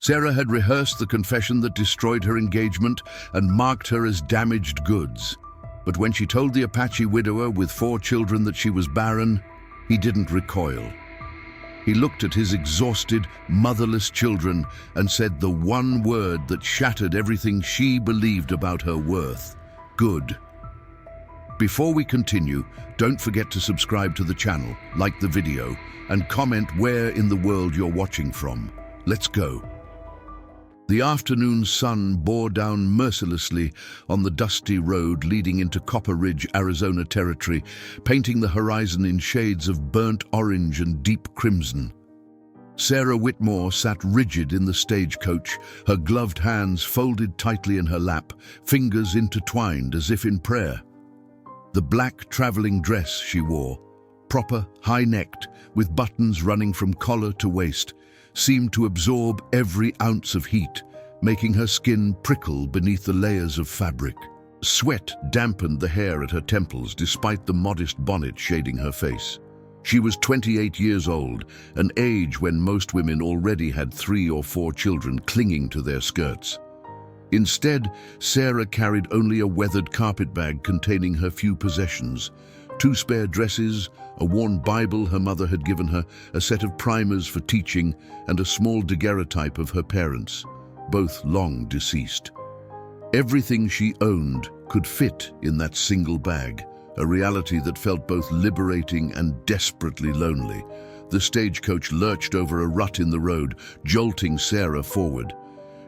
Sarah had rehearsed the confession that destroyed her engagement and marked her as damaged goods. But when she told the Apache widower with 4 children that she was barren, he didn't recoil. He looked at his exhausted, motherless children and said the one word that shattered everything she believed about her worth: good. Before we continue, don't forget to subscribe to the channel, like the video, and comment where in the world you're watching from. Let's go. The afternoon sun bore down mercilessly on the dusty road leading into Copper Ridge, Arizona territory, painting the horizon in shades of burnt orange and deep crimson. Sarah Whitmore sat rigid in the stagecoach, her gloved hands folded tightly in her lap, fingers intertwined as if in prayer. The black traveling dress she wore, proper, high-necked, with buttons running from collar to waist, seemed to absorb every ounce of heat, making her skin prickle beneath the layers of fabric. Sweat dampened the hair at her temples despite the modest bonnet shading her face. She was 28 years old, an age when most women already had 3 or 4 children clinging to their skirts. Instead, Sarah carried only a weathered carpet bag containing her few possessions: 2 spare dresses, a worn Bible her mother had given her, a set of primers for teaching, and a small daguerreotype of her parents, both long deceased. Everything she owned could fit in that single bag, a reality that felt both liberating and desperately lonely. The stagecoach lurched over a rut in the road, jolting Sarah forward.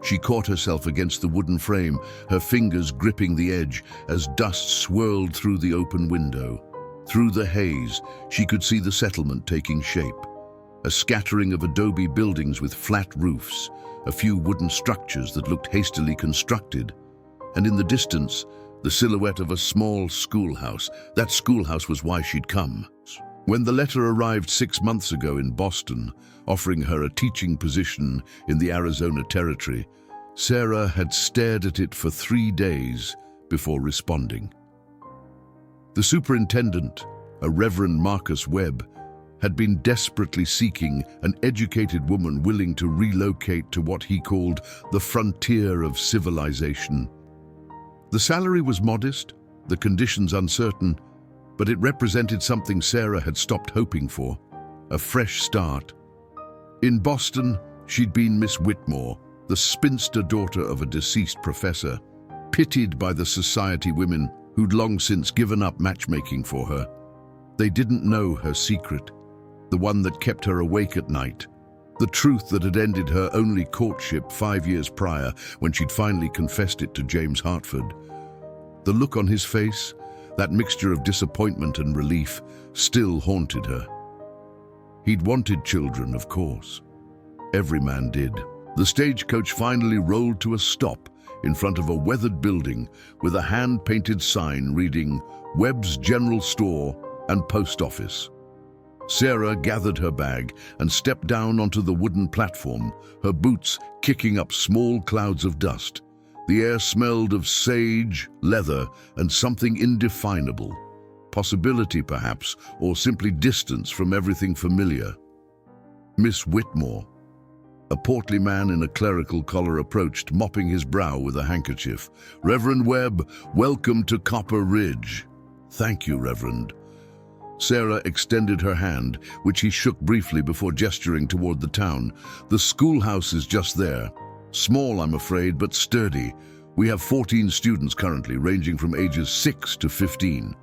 She caught herself against the wooden frame, her fingers gripping the edge as dust swirled through the open window. Through the haze, she could see the settlement taking shape. A scattering of adobe buildings with flat roofs, a few wooden structures that looked hastily constructed, and in the distance, the silhouette of a small schoolhouse. That schoolhouse was why she'd come. When the letter arrived 6 months ago in Boston, offering her a teaching position in the Arizona territory, Sarah had stared at it for 3 days before responding. The superintendent, a Reverend Marcus Webb, had been desperately seeking an educated woman willing to relocate to what he called the frontier of civilization. The salary was modest, the conditions uncertain, but it represented something Sarah had stopped hoping for: a fresh start. In Boston, she'd been Miss Whitmore, the spinster daughter of a deceased professor, pitied by the society women who'd long since given up matchmaking for her. They didn't know her secret, the one that kept her awake at night, the truth that had ended her only courtship 5 years prior when she'd finally confessed it to James Hartford. The look on his face, that mixture of disappointment and relief, still haunted her. He'd wanted children, of course. Every man did. The stagecoach finally rolled to a stop in front of a weathered building with a hand-painted sign reading Webb's General Store and Post Office. Sarah gathered her bag and stepped down onto the wooden platform, her boots kicking up small clouds of dust. The air smelled of sage, leather, and something indefinable. Possibility, perhaps, or simply distance from everything familiar. Miss Whitmore. A portly man in a clerical collar approached, mopping his brow with a handkerchief. "Reverend Webb, welcome to Copper Ridge." "Thank you, Reverend." Sarah extended her hand, which he shook briefly before gesturing toward the town. "The schoolhouse is just there. Small, I'm afraid, but sturdy. We have 14 students currently, ranging from ages 6 to 15.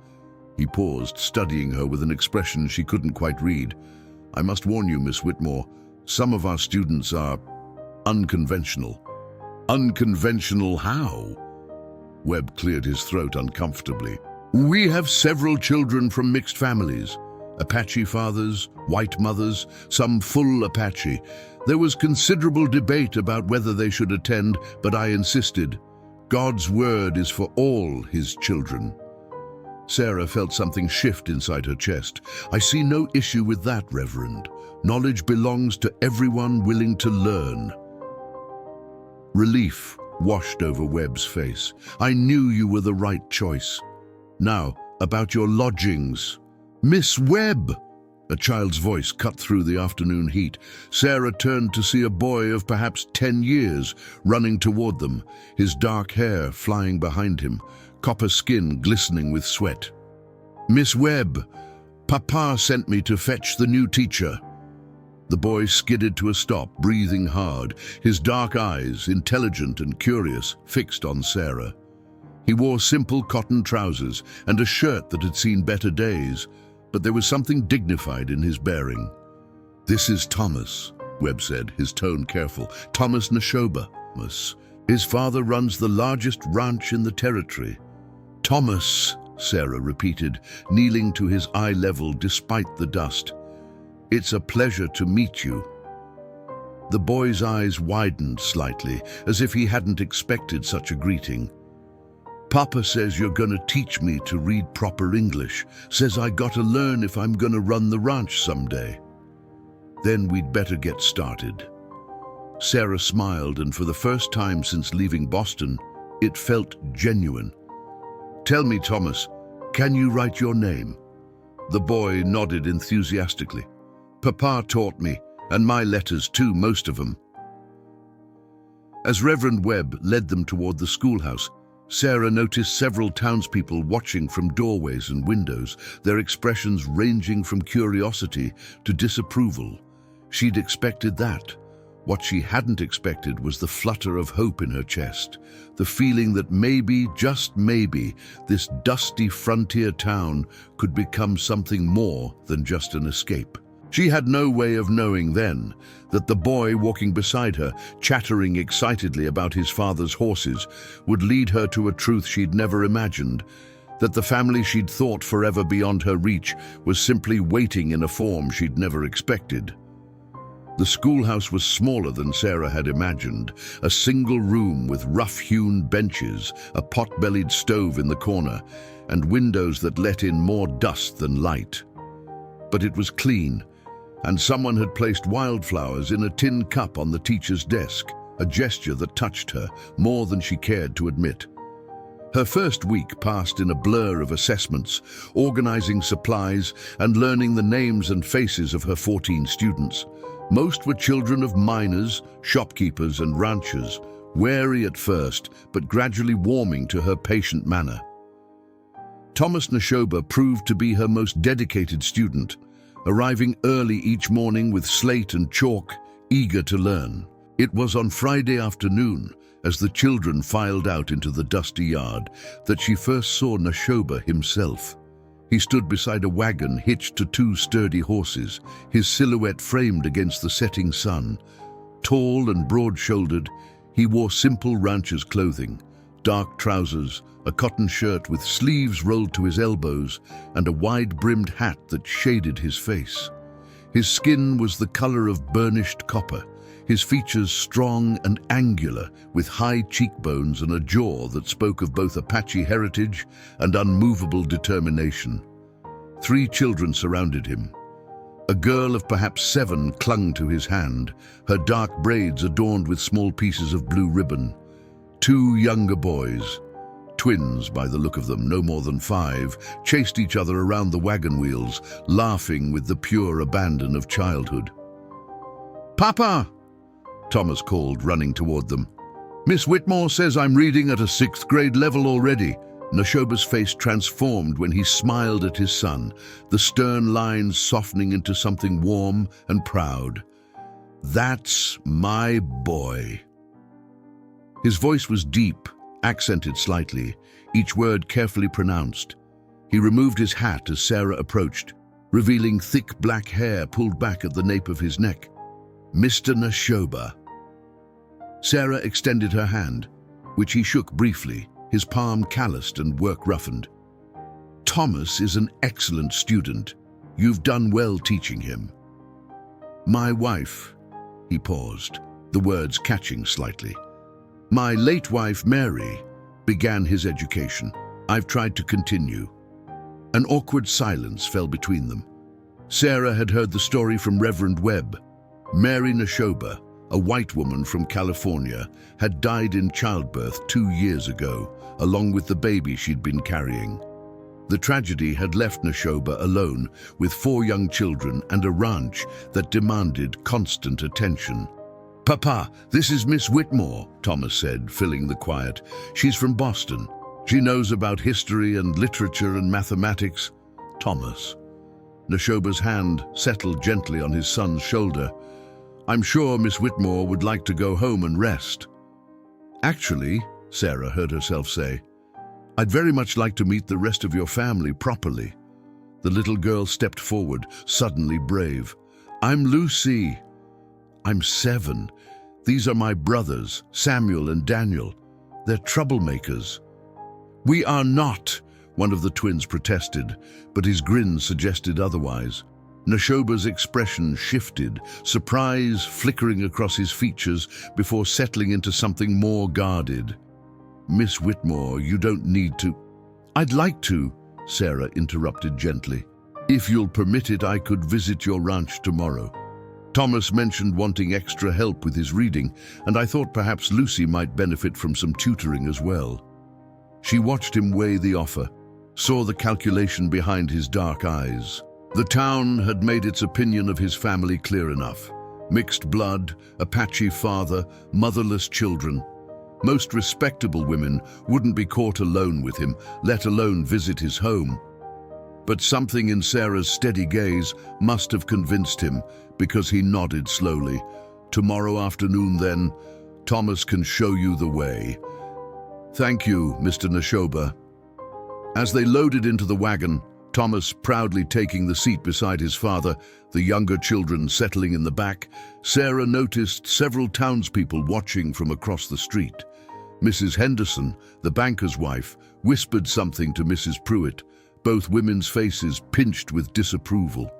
He paused, studying her with an expression she couldn't quite read. "I must warn you, Miss Whitmore, some of our students are unconventional." "Unconventional how?" Webb cleared his throat uncomfortably. "We have several children from mixed families. Apache fathers, white mothers, some full Apache. There was considerable debate about whether they should attend, but I insisted. God's word is for all his children." Sarah felt something shift inside her chest. "I see no issue with that, Reverend. Knowledge belongs to everyone willing to learn." Relief washed over Webb's face. "I knew you were the right choice. Now, about your lodgings." "Miss Webb!" A child's voice cut through the afternoon heat. Sarah turned to see a boy of perhaps 10 years running toward them, his dark hair flying behind him, copper skin glistening with sweat. "Miss Webb, Papa sent me to fetch the new teacher." The boy skidded to a stop, breathing hard, his dark eyes, intelligent and curious, fixed on Sarah. He wore simple cotton trousers and a shirt that had seen better days, but there was something dignified in his bearing. "This is Thomas," Webb said, his tone careful. "Thomas Nashoba. His father runs the largest ranch in the territory." "Thomas," Sarah repeated, kneeling to his eye level despite the dust. "It's a pleasure to meet you." The boy's eyes widened slightly, as if he hadn't expected such a greeting. "Papa says you're gonna teach me to read proper English, says I gotta learn if I'm gonna run the ranch someday." "Then we'd better get started." Sarah smiled, and for the first time since leaving Boston, it felt genuine. "Tell me, Thomas, can you write your name?" The boy nodded enthusiastically. "Papa taught me, and my letters too, most of them." As Reverend Webb led them toward the schoolhouse, Sarah noticed several townspeople watching from doorways and windows, their expressions ranging from curiosity to disapproval. She'd expected that. What she hadn't expected was the flutter of hope in her chest, the feeling that maybe, just maybe, this dusty frontier town could become something more than just an escape. She had no way of knowing then that the boy walking beside her, chattering excitedly about his father's horses, would lead her to a truth she'd never imagined, that the family she'd thought forever beyond her reach was simply waiting in a form she'd never expected. The schoolhouse was smaller than Sarah had imagined, a single room with rough-hewn benches, a pot-bellied stove in the corner, and windows that let in more dust than light. But it was clean, and someone had placed wildflowers in a tin cup on the teacher's desk, a gesture that touched her more than she cared to admit. Her first week passed in a blur of assessments, organizing supplies, and learning the names and faces of her 14 students. Most were children of miners, shopkeepers, and ranchers, wary at first, but gradually warming to her patient manner. Thomas Nashoba proved to be her most dedicated student, arriving early each morning with slate and chalk, eager to learn. It was on Friday afternoon, as the children filed out into the dusty yard, that she first saw Nashoba himself. He stood beside a wagon hitched to 2 sturdy horses, his silhouette framed against the setting sun. Tall and broad-shouldered, he wore simple rancher's clothing, dark trousers, a cotton shirt with sleeves rolled to his elbows, and a wide-brimmed hat that shaded his face. His skin was the color of burnished copper, his features strong and angular, with high cheekbones and a jaw that spoke of both Apache heritage and unmovable determination. 3 children surrounded him. A girl of perhaps 7 clung to his hand, her dark braids adorned with small pieces of blue ribbon. 2 younger boys, twins by the look of them, no more than 5, chased each other around the wagon wheels, laughing with the pure abandon of childhood. "Papa!" Thomas called, running toward them. "Miss Whitmore says I'm reading at a 6th grade level already." Nashoba's face transformed when he smiled at his son, the stern lines softening into something warm and proud. "That's my boy." His voice was deep, accented slightly, each word carefully pronounced. He removed his hat as Sarah approached, revealing thick black hair pulled back at the nape of his neck. "Mr. Nashoba." Sarah extended her hand, which he shook briefly, his palm calloused and work-roughened. "Thomas is an excellent student. You've done well teaching him." "My wife," he paused, the words catching slightly. "My late wife, Mary, began his education. I've tried to continue." An awkward silence fell between them. Sarah had heard the story from Reverend Webb. Mary Nashoba, a white woman from California, had died in childbirth 2 years ago, along with the baby she'd been carrying. The tragedy had left Nashoba alone with 4 young children and a ranch that demanded constant attention. "Papa, this is Miss Whitmore," Thomas said, filling the quiet. "She's from Boston. She knows about history and literature and mathematics." "Thomas." Nashoba's hand settled gently on his son's shoulder. "I'm sure Miss Whitmore would like to go home and rest." "Actually," Sarah heard herself say, "I'd very much like to meet the rest of your family properly." The little girl stepped forward, suddenly brave. "I'm Lucy. I'm 7. These are my brothers, Samuel and Daniel. They're troublemakers." "We are not," one of the twins protested, but his grin suggested otherwise. Nashoba's expression shifted, surprise flickering across his features before settling into something more guarded. "Miss Whitmore, you don't need to—" "I'd like to," Sarah interrupted gently. "If you'll permit it, I could visit your ranch tomorrow." Thomas mentioned wanting extra help with his reading, and I thought perhaps Lucy might benefit from some tutoring as well. She watched him weigh the offer, saw the calculation behind his dark eyes. The town had made its opinion of his family clear enough. Mixed blood, Apache father, motherless children. Most respectable women wouldn't be caught alone with him, let alone visit his home. But something in Sarah's steady gaze must have convinced him, because he nodded slowly. "Tomorrow afternoon, then. Thomas can show you the way." "Thank you, Mr. Nashoba." As they loaded into the wagon, Thomas proudly taking the seat beside his father, the younger children settling in the back, Sarah noticed several townspeople watching from across the street. Mrs. Henderson, the banker's wife, whispered something to Mrs. Pruitt, both women's faces pinched with disapproval.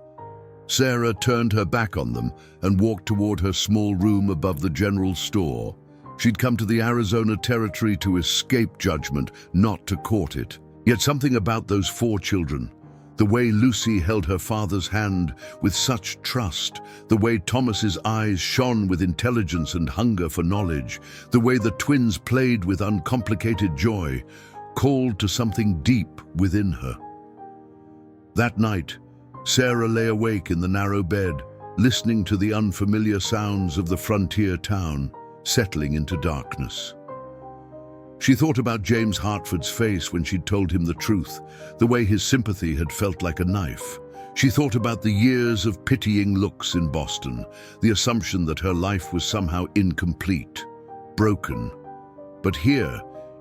Sarah turned her back on them and walked toward her small room above the general store. She'd come to the Arizona territory to escape judgment, not to court it. Yet something about those 4 children, the way Lucy held her father's hand with such trust, the way Thomas's eyes shone with intelligence and hunger for knowledge, the way the twins played with uncomplicated joy, called to something deep within her. That night, Sarah lay awake in the narrow bed, listening to the unfamiliar sounds of the frontier town, settling into darkness. She thought about James Hartford's face when she'd told him the truth, the way his sympathy had felt like a knife. She thought about the years of pitying looks in Boston, the assumption that her life was somehow incomplete, broken. But here,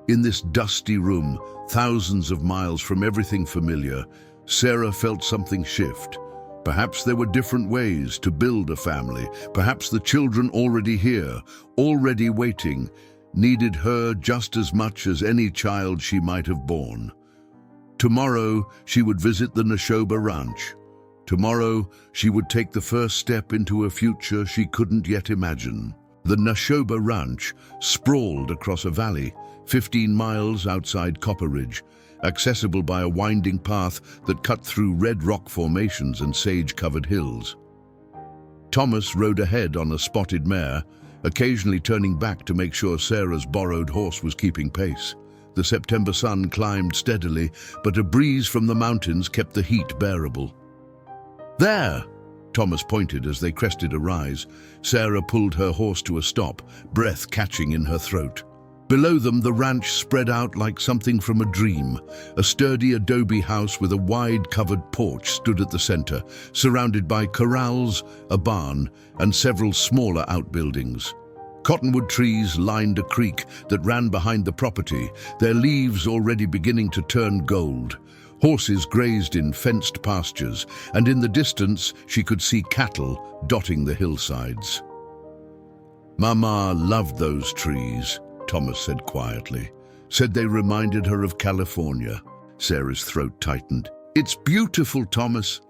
in this dusty room, thousands of miles from everything familiar, Sarah felt something shift. Perhaps there were different ways to build a family. Perhaps the children already here, already waiting, needed her just as much as any child she might have borne. Tomorrow, she would visit the Nashoba ranch. Tomorrow, she would take the first step into a future she couldn't yet imagine. The Nashoba ranch sprawled across a valley, 15 miles outside Copper Ridge, accessible by a winding path that cut through red rock formations and sage-covered hills. Thomas rode ahead on a spotted mare, occasionally turning back to make sure Sarah's borrowed horse was keeping pace. The September sun climbed steadily, but a breeze from the mountains kept the heat bearable. "There!" Thomas pointed as they crested a rise. Sarah pulled her horse to a stop, breath catching in her throat. Below them, the ranch spread out like something from a dream. A sturdy adobe house with a wide covered porch stood at the center, surrounded by corrals, a barn, and several smaller outbuildings. Cottonwood trees lined a creek that ran behind the property, their leaves already beginning to turn gold. Horses grazed in fenced pastures, and in the distance she could see cattle dotting the hillsides. "Mama loved those trees," Thomas said quietly. "Said they reminded her of California." Sarah's throat tightened. "It's beautiful, Thomas."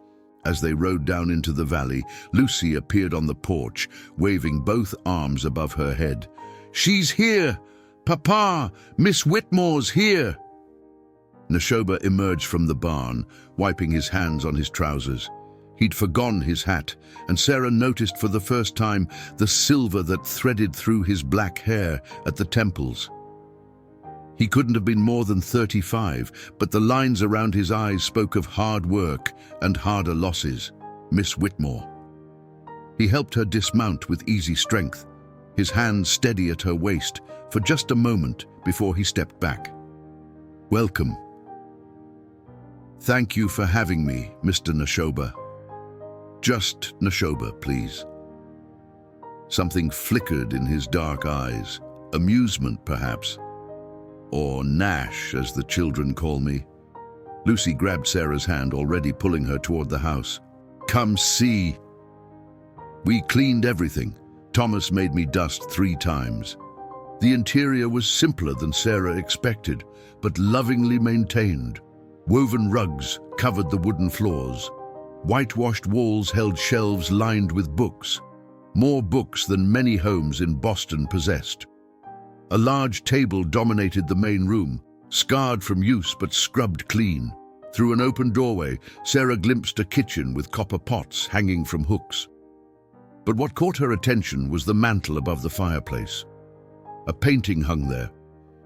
As they rode down into the valley, Lucy appeared on the porch, waving both arms above her head. "She's here! Papa! Miss Whitmore's here!" Nashoba emerged from the barn, wiping his hands on his trousers. He'd forgone his hat, and Sarah noticed for the first time the silver that threaded through his black hair at the temples. He couldn't have been more than 35, but the lines around his eyes spoke of hard work and harder losses. Miss Whitmore. He helped her dismount with easy strength, his hand steady at her waist for just a moment before he stepped back. Welcome. Thank you for having me, Mr. Nashoba. Just Nashoba, please. Something flickered in his dark eyes, amusement perhaps, or Nash as the children call me. Lucy grabbed Sarah's hand, already pulling her toward the house. Come see. We cleaned everything. Thomas made me dust 3 times. The interior was simpler than Sarah expected, but lovingly maintained. Woven rugs covered the wooden floors. Whitewashed walls held shelves lined with books, more books than many homes in Boston possessed. A large table dominated the main room, scarred from use but scrubbed clean. Through an open doorway, Sarah glimpsed a kitchen with copper pots hanging from hooks. But what caught her attention was the mantel above the fireplace. A painting hung there,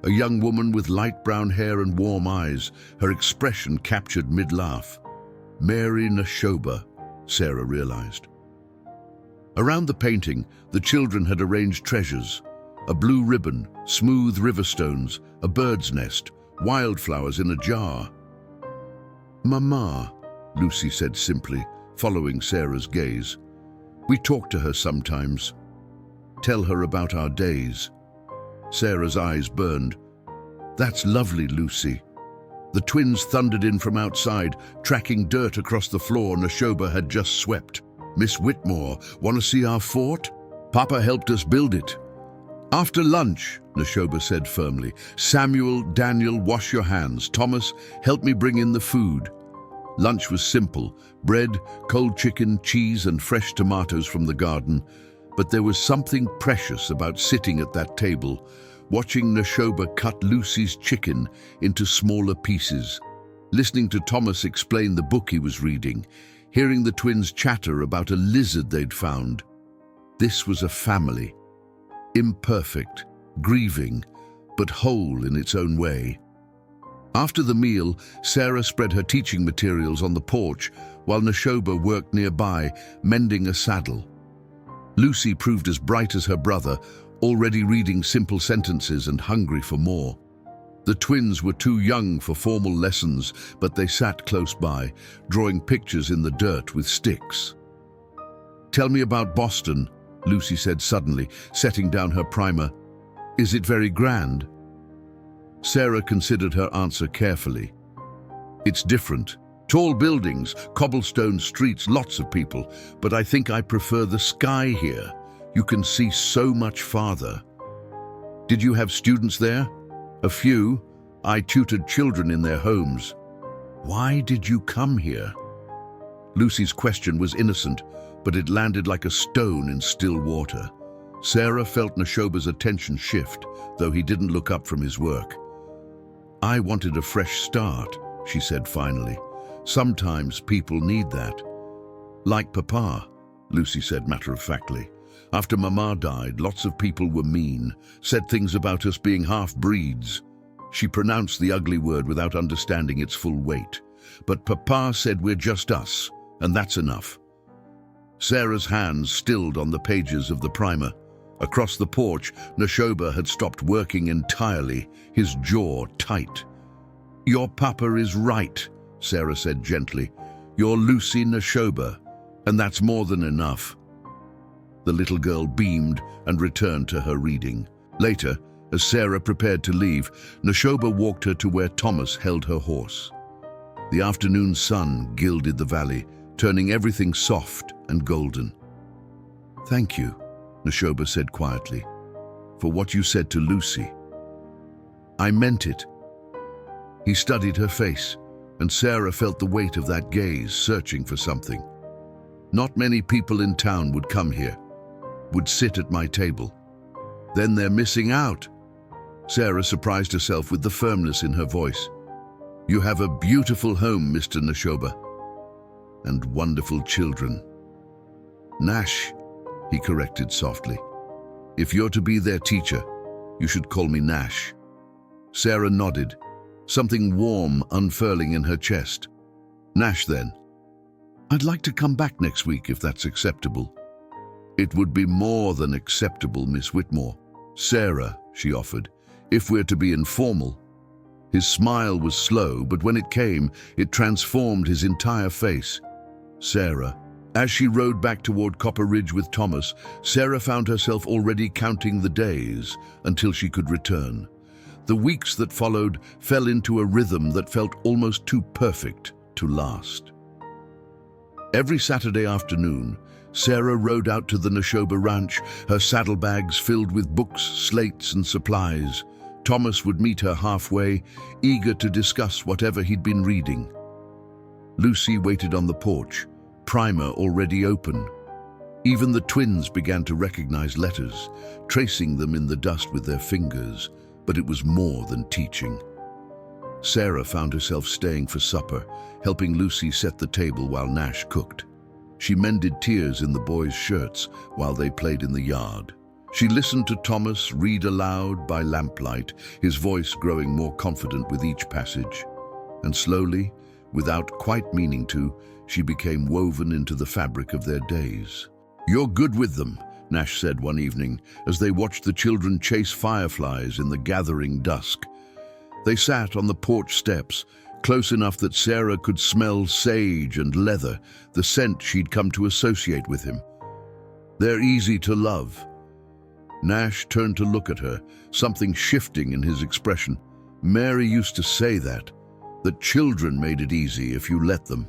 a young woman with light brown hair and warm eyes, her expression captured mid-laugh. Mary Nashoba, Sarah realized. Around the painting, the children had arranged treasures: a blue ribbon, smooth river stones, a bird's nest, wildflowers in a jar. Mama, Lucy said simply, following Sarah's gaze. We talk to her sometimes. Tell her about our days. Sarah's eyes burned. That's lovely, Lucy. The twins thundered in from outside, tracking dirt across the floor Nashoba had just swept. Miss Whitmore, want to see our fort? Papa helped us build it. After lunch, Nashoba said firmly. Samuel, Daniel, wash your hands. Thomas, help me bring in the food. Lunch was simple: bread, cold chicken, cheese, and fresh tomatoes from the garden. But there was something precious about sitting at that table, watching Nashoba cut Lucy's chicken into smaller pieces, listening to Thomas explain the book he was reading, hearing the twins chatter about a lizard they'd found. This was a family, imperfect, grieving, but whole in its own way. After the meal, Sarah spread her teaching materials on the porch while Nashoba worked nearby, mending a saddle. Lucy proved as bright as her brother, already reading simple sentences and hungry for more. The twins were too young for formal lessons, but they sat close by, drawing pictures in the dirt with sticks. Tell me about Boston, Lucy said suddenly, setting down her primer. Is it very grand? Sarah considered her answer carefully. It's different. Tall buildings, cobblestone streets, lots of people, but I think I prefer the sky here. You can see so much farther. Did you have students there? A few. I tutored children in their homes. Why did you come here? Lucy's question was innocent, but it landed like a stone in still water. Sarah felt Nashoba's attention shift, though he didn't look up from his work. I wanted a fresh start, she said finally. Sometimes people need that. Like Papa, Lucy said matter-of-factly. After Mama died, lots of people were mean, said things about us being half-breeds. She pronounced the ugly word without understanding its full weight. But Papa said we're just us, and that's enough. Sarah's hands stilled on the pages of the primer. Across the porch, Nashoba had stopped working entirely, his jaw tight. Your papa is right, Sarah said gently. You're Lucy Nashoba, and that's more than enough. The little girl beamed and returned to her reading. Later, as Sarah prepared to leave, Nashoba walked her to where Thomas held her horse. The afternoon sun gilded the valley, turning everything soft and golden. Thank you, Nashoba said quietly, for what you said to Lucy. I meant it. He studied her face, and Sarah felt the weight of that gaze, searching for something. Not many people in town would come here, would sit at my table. Then they're missing out. Sarah surprised herself with the firmness in her voice. You have a beautiful home, Mr. Nashoba, and wonderful children. Nash, he corrected softly. If you're to be their teacher, you should call me Nash. Sarah nodded, something warm unfurling in her chest. Nash then. I'd like to come back next week if that's acceptable. It would be more than acceptable, Miss Whitmore. Sarah, she offered, if we're to be informal. His smile was slow, but when it came, it transformed his entire face. Sarah. As she rode back toward Copper Ridge with Thomas, Sarah found herself already counting the days until she could return. The weeks that followed fell into a rhythm that felt almost too perfect to last. Every Saturday afternoon, Sarah rode out to the Neshoba ranch, her saddlebags filled with books, slates, and supplies. Thomas would meet her halfway, eager to discuss whatever he'd been reading. Lucy waited on the porch, primer already open. Even the twins began to recognize letters, tracing them in the dust with their fingers, but it was more than teaching. Sarah found herself staying for supper, helping Lucy set the table while Nash cooked. She mended tears in the boys' shirts while they played in the yard. She listened to Thomas read aloud by lamplight, his voice growing more confident with each passage. And slowly, without quite meaning to, she became woven into the fabric of their days. You're good with them, Nash said one evening, as they watched the children chase fireflies in the gathering dusk. They sat on the porch steps, close enough that Sarah could smell sage and leather, the scent she'd come to associate with him. They're easy to love. Nash turned to look at her, something shifting in his expression. Mary used to say that children made it easy if you let them.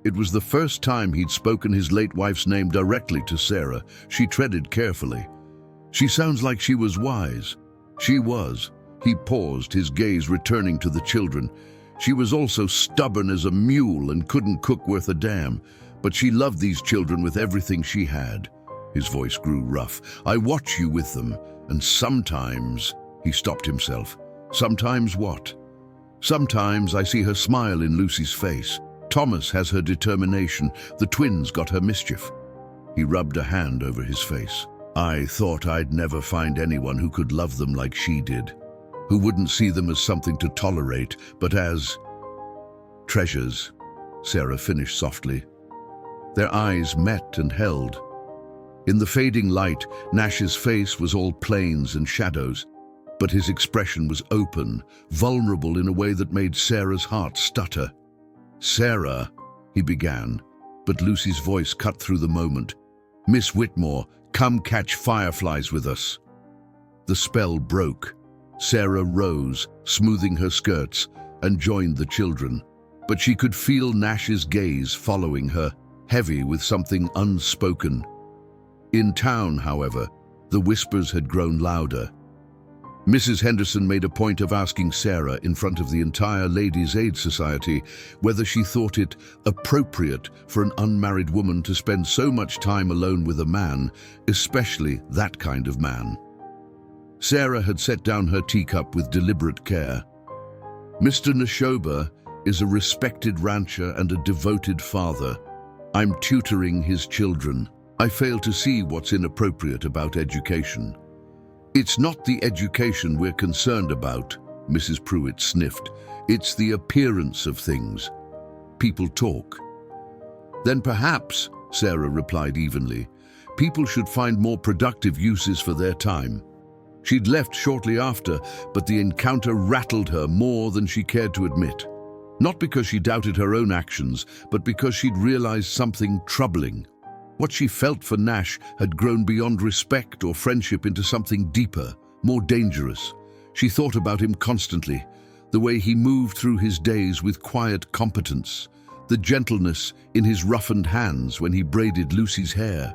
It was the first time he'd spoken his late wife's name directly to Sarah. She treaded carefully. She sounds like she was wise. She was. He paused, his gaze returning to the children. She was also stubborn as a mule and couldn't cook worth a damn, but she loved these children with everything she had. His voice grew rough. I watch you with them, and sometimes, he stopped himself. Sometimes what? Sometimes I see her smile in Lucy's face. Thomas has her determination. The twins got her mischief. He rubbed a hand over his face. I thought I'd never find anyone who could love them like she did, who wouldn't see them as something to tolerate, but as treasures, Sarah finished softly. Their eyes met and held. In the fading light, Nash's face was all plains and shadows, but his expression was open, vulnerable in a way that made Sarah's heart stutter. Sarah, he began, but Lucy's voice cut through the moment. Miss Whitmore, come catch fireflies with us. The spell broke. Sarah rose, smoothing her skirts, and joined the children. But she could feel Nash's gaze following her, heavy with something unspoken. In town, however, the whispers had grown louder. Mrs. Henderson made a point of asking Sarah in front of the entire Ladies' Aid Society whether she thought it appropriate for an unmarried woman to spend so much time alone with a man, especially that kind of man. Sarah had set down her teacup with deliberate care. Mr. Neshoba is a respected rancher and a devoted father. I'm tutoring his children. I fail to see what's inappropriate about education. It's not the education we're concerned about, Mrs. Pruitt sniffed. It's the appearance of things. People talk. Then perhaps, Sarah replied evenly, people should find more productive uses for their time. She'd left shortly after, but the encounter rattled her more than she cared to admit. Not because she doubted her own actions, but because she'd realized something troubling. What she felt for Nash had grown beyond respect or friendship into something deeper, more dangerous. She thought about him constantly, the way he moved through his days with quiet competence, the gentleness in his roughened hands when he braided Lucy's hair,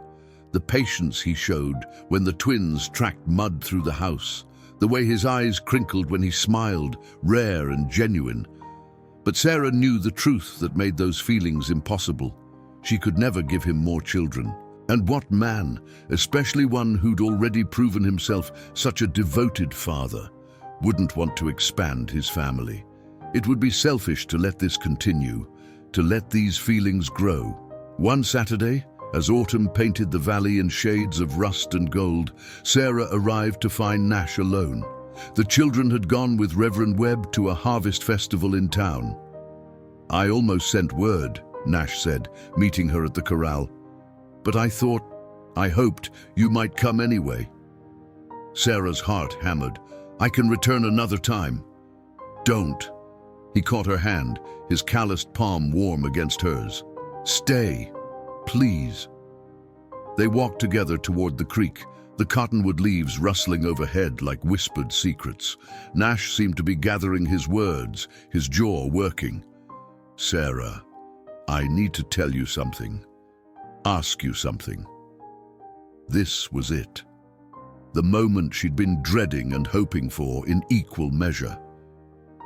the patience he showed when the twins tracked mud through the house, the way his eyes crinkled when he smiled, rare and genuine. But Sarah knew the truth that made those feelings impossible. She could never give him more children. And what man, especially one who'd already proven himself such a devoted father, wouldn't want to expand his family? It would be selfish to let this continue, to let these feelings grow. One Saturday, as autumn painted the valley in shades of rust and gold, Sarah arrived to find Nash alone. The children had gone with Reverend Webb to a harvest festival in town. "I almost sent word," Nash said, meeting her at the corral. "But I hoped you might come anyway." Sarah's heart hammered. "I can return another time." "Don't." He caught her hand, his calloused palm warm against hers. "Stay, please." They walked together toward the creek, the cottonwood leaves rustling overhead like whispered secrets. Nash seemed to be gathering his words, his jaw working. "Sarah, I need to tell you something. Ask you something." This was it. The moment she'd been dreading and hoping for in equal measure.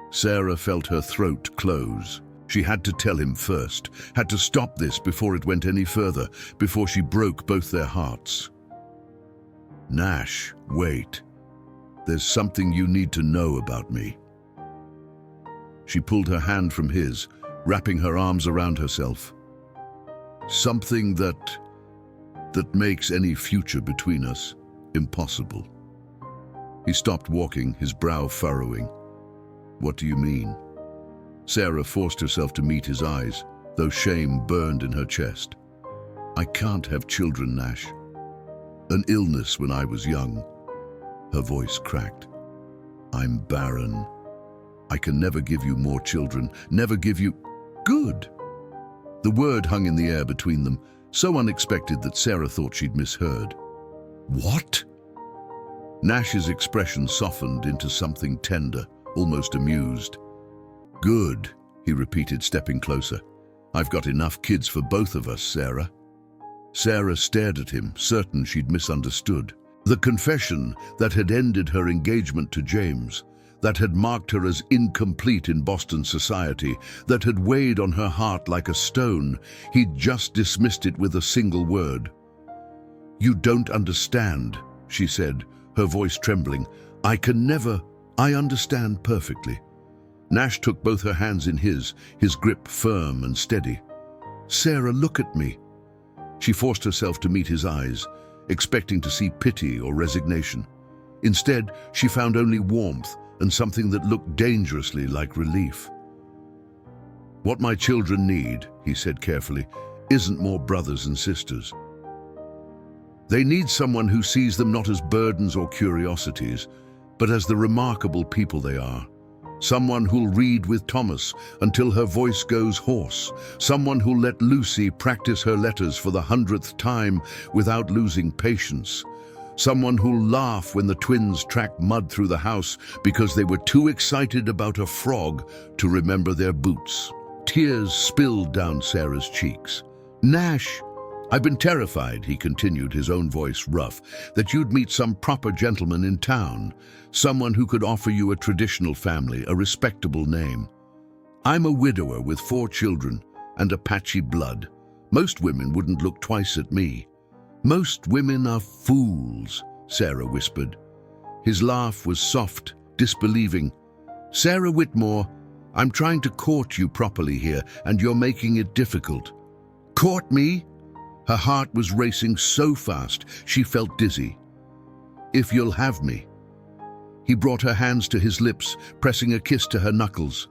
Sarah felt her throat close. She had to tell him first, had to stop this before it went any further, before she broke both their hearts. "Nash, wait. There's something you need to know about me." She pulled her hand from his, wrapping her arms around herself. "Something that makes any future between us impossible." He stopped walking, his brow furrowing. "What do you mean?" Sarah forced herself to meet his eyes, though shame burned in her chest. "I can't have children, Nash. An illness when I was young." Her voice cracked. "I'm barren. I can never give you more children, never give you—" "Good!" The word hung in the air between them, so unexpected that Sarah thought she'd misheard. "What?" Nash's expression softened into something tender, almost amused. "Good," he repeated, stepping closer. "I've got enough kids for both of us, Sarah." Sarah stared at him, certain she'd misunderstood. The confession that had ended her engagement to James, that had marked her as incomplete in Boston society, that had weighed on her heart like a stone, he'd just dismissed it with a single word. "You don't understand," she said, her voice trembling. I understand perfectly." Nash took both her hands in his grip firm and steady. "Sarah, look at me." She forced herself to meet his eyes, expecting to see pity or resignation. Instead, she found only warmth and something that looked dangerously like relief. "What my children need," he said carefully, "isn't more brothers and sisters. They need someone who sees them not as burdens or curiosities, but as the remarkable people they are. Someone who'll read with Thomas until her voice goes hoarse. Someone who'll let Lucy practice her letters for the 100th time without losing patience. Someone who'll laugh when the twins track mud through the house because they were too excited about a frog to remember their boots." Tears spilled down Sarah's cheeks. "Nash, I've been terrified," he continued, his own voice rough, "that you'd meet some proper gentleman in town, someone who could offer you a traditional family, a respectable name. I'm a widower with 4 children and Apache blood. Most women wouldn't look twice at me." "Most women are fools," Sarah whispered. His laugh was soft, disbelieving. "Sarah Whitmore, I'm trying to court you properly here, and you're making it difficult." "Court me?" Her heart was racing so fast she felt dizzy. "If you'll have me." He brought her hands to his lips, pressing a kiss to her knuckles.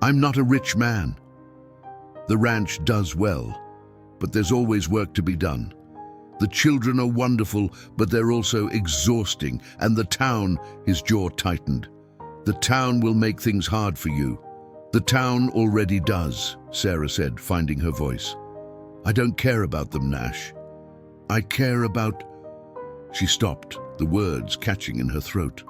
"I'm not a rich man. The ranch does well, but there's always work to be done. The children are wonderful, but they're also exhausting, and the town," his jaw tightened. "The town will make things hard for you." "The town already does," Sarah said, finding her voice. "I don't care about them, Nash. I care about—" She stopped, the words catching in her throat.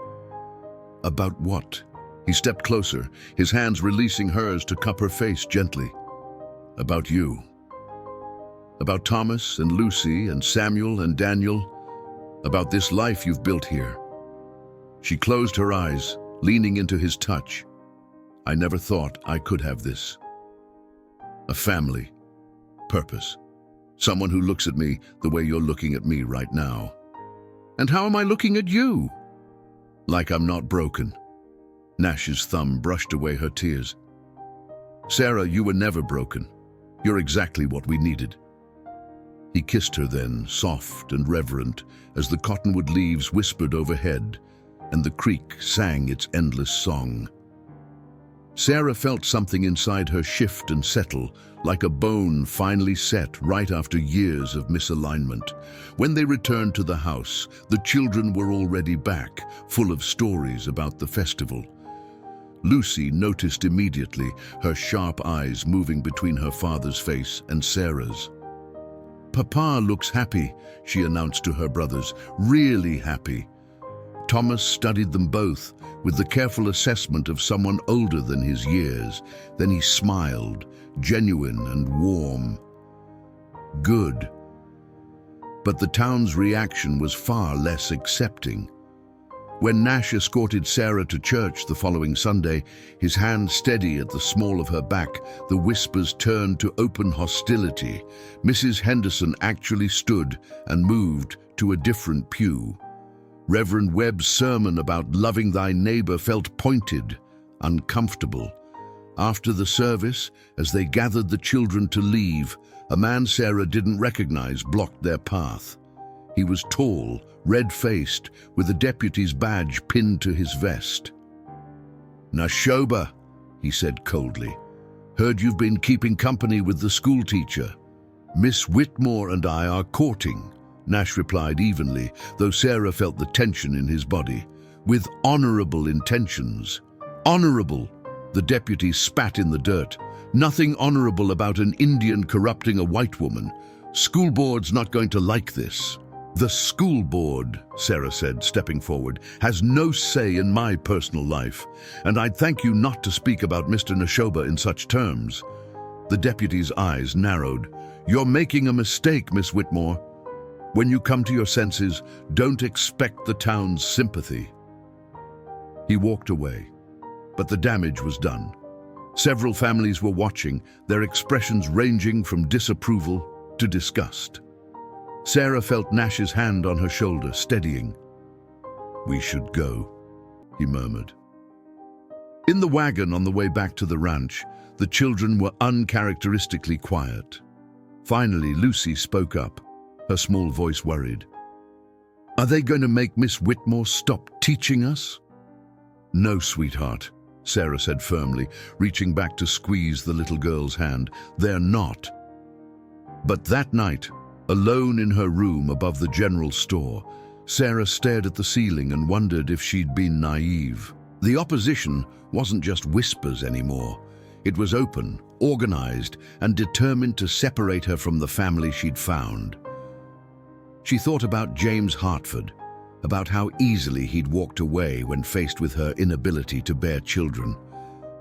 "About what?" He stepped closer, his hands releasing hers to cup her face gently. "About you. About Thomas and Lucy and Samuel and Daniel. About this life you've built here." She closed her eyes, leaning into his touch. "I never thought I could have this. A family. Purpose. Someone who looks at me the way you're looking at me right now." "And how am I looking at you?" "Like I'm not broken." Nash's thumb brushed away her tears. "Sarah, you were never broken. You're exactly what we needed." He kissed her then, soft and reverent, as the cottonwood leaves whispered overhead, and the creek sang its endless song. Sarah felt something inside her shift and settle, like a bone finally set right after years of misalignment. When they returned to the house, the children were already back, full of stories about the festival. Lucy noticed immediately, her sharp eyes moving between her father's face and Sarah's. "Papa looks happy," she announced to her brothers, "really happy." Thomas studied them both with the careful assessment of someone older than his years. Then he smiled, genuine and warm. Good. But the town's reaction was far less accepting. When Nash escorted Sarah to church the following Sunday, his hand steady at the small of her back, the whispers turned to open hostility. Mrs. Henderson actually stood and moved to a different pew. Reverend Webb's sermon about loving thy neighbor felt pointed, uncomfortable. After the service, as they gathered the children to leave, a man Sarah didn't recognize blocked their path. He was tall, red-faced, with a deputy's badge pinned to his vest. "Nashoba," he said coldly, "heard you've been keeping company with the schoolteacher. Miss Whitmore and I are courting," Nash replied evenly, though Sarah felt the tension in his body. "With honorable intentions." "Honorable," the deputy spat in the dirt. "Nothing honorable about an Indian corrupting a white woman. School board's not going to like this." "The school board," Sarah said, stepping forward, "has no say in my personal life, and I'd thank you not to speak about Mr. Nashoba in such terms." The deputy's eyes narrowed. "You're making a mistake, Miss Whitmore. When you come to your senses, don't expect the town's sympathy." He walked away, but the damage was done. Several families were watching, their expressions ranging from disapproval to disgust. Sarah felt Nash's hand on her shoulder, steadying. "We should go," he murmured. In the wagon on the way back to the ranch, the children were uncharacteristically quiet. Finally, Lucy spoke up, her small voice worried. "Are they going to make Miss Whitmore stop teaching us?" "No, sweetheart," Sarah said firmly, reaching back to squeeze the little girl's hand. "They're not." But that night, alone in her room above the general store, Sarah stared at the ceiling and wondered if she'd been naive. The opposition wasn't just whispers anymore. It was open, organized, and determined to separate her from the family she'd found. She thought about James Hartford, about how easily he'd walked away when faced with her inability to bear children.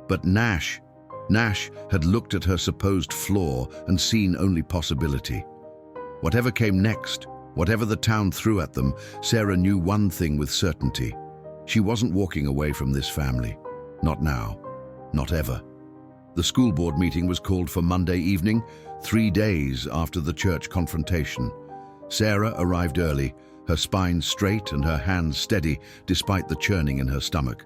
But Nash had looked at her supposed flaw and seen only possibility. Whatever came next, whatever the town threw at them, Sarah knew one thing with certainty. She wasn't walking away from this family. Not now. Not ever. The school board meeting was called for Monday evening, 3 days after the church confrontation. Sarah arrived early, her spine straight and her hands steady despite the churning in her stomach.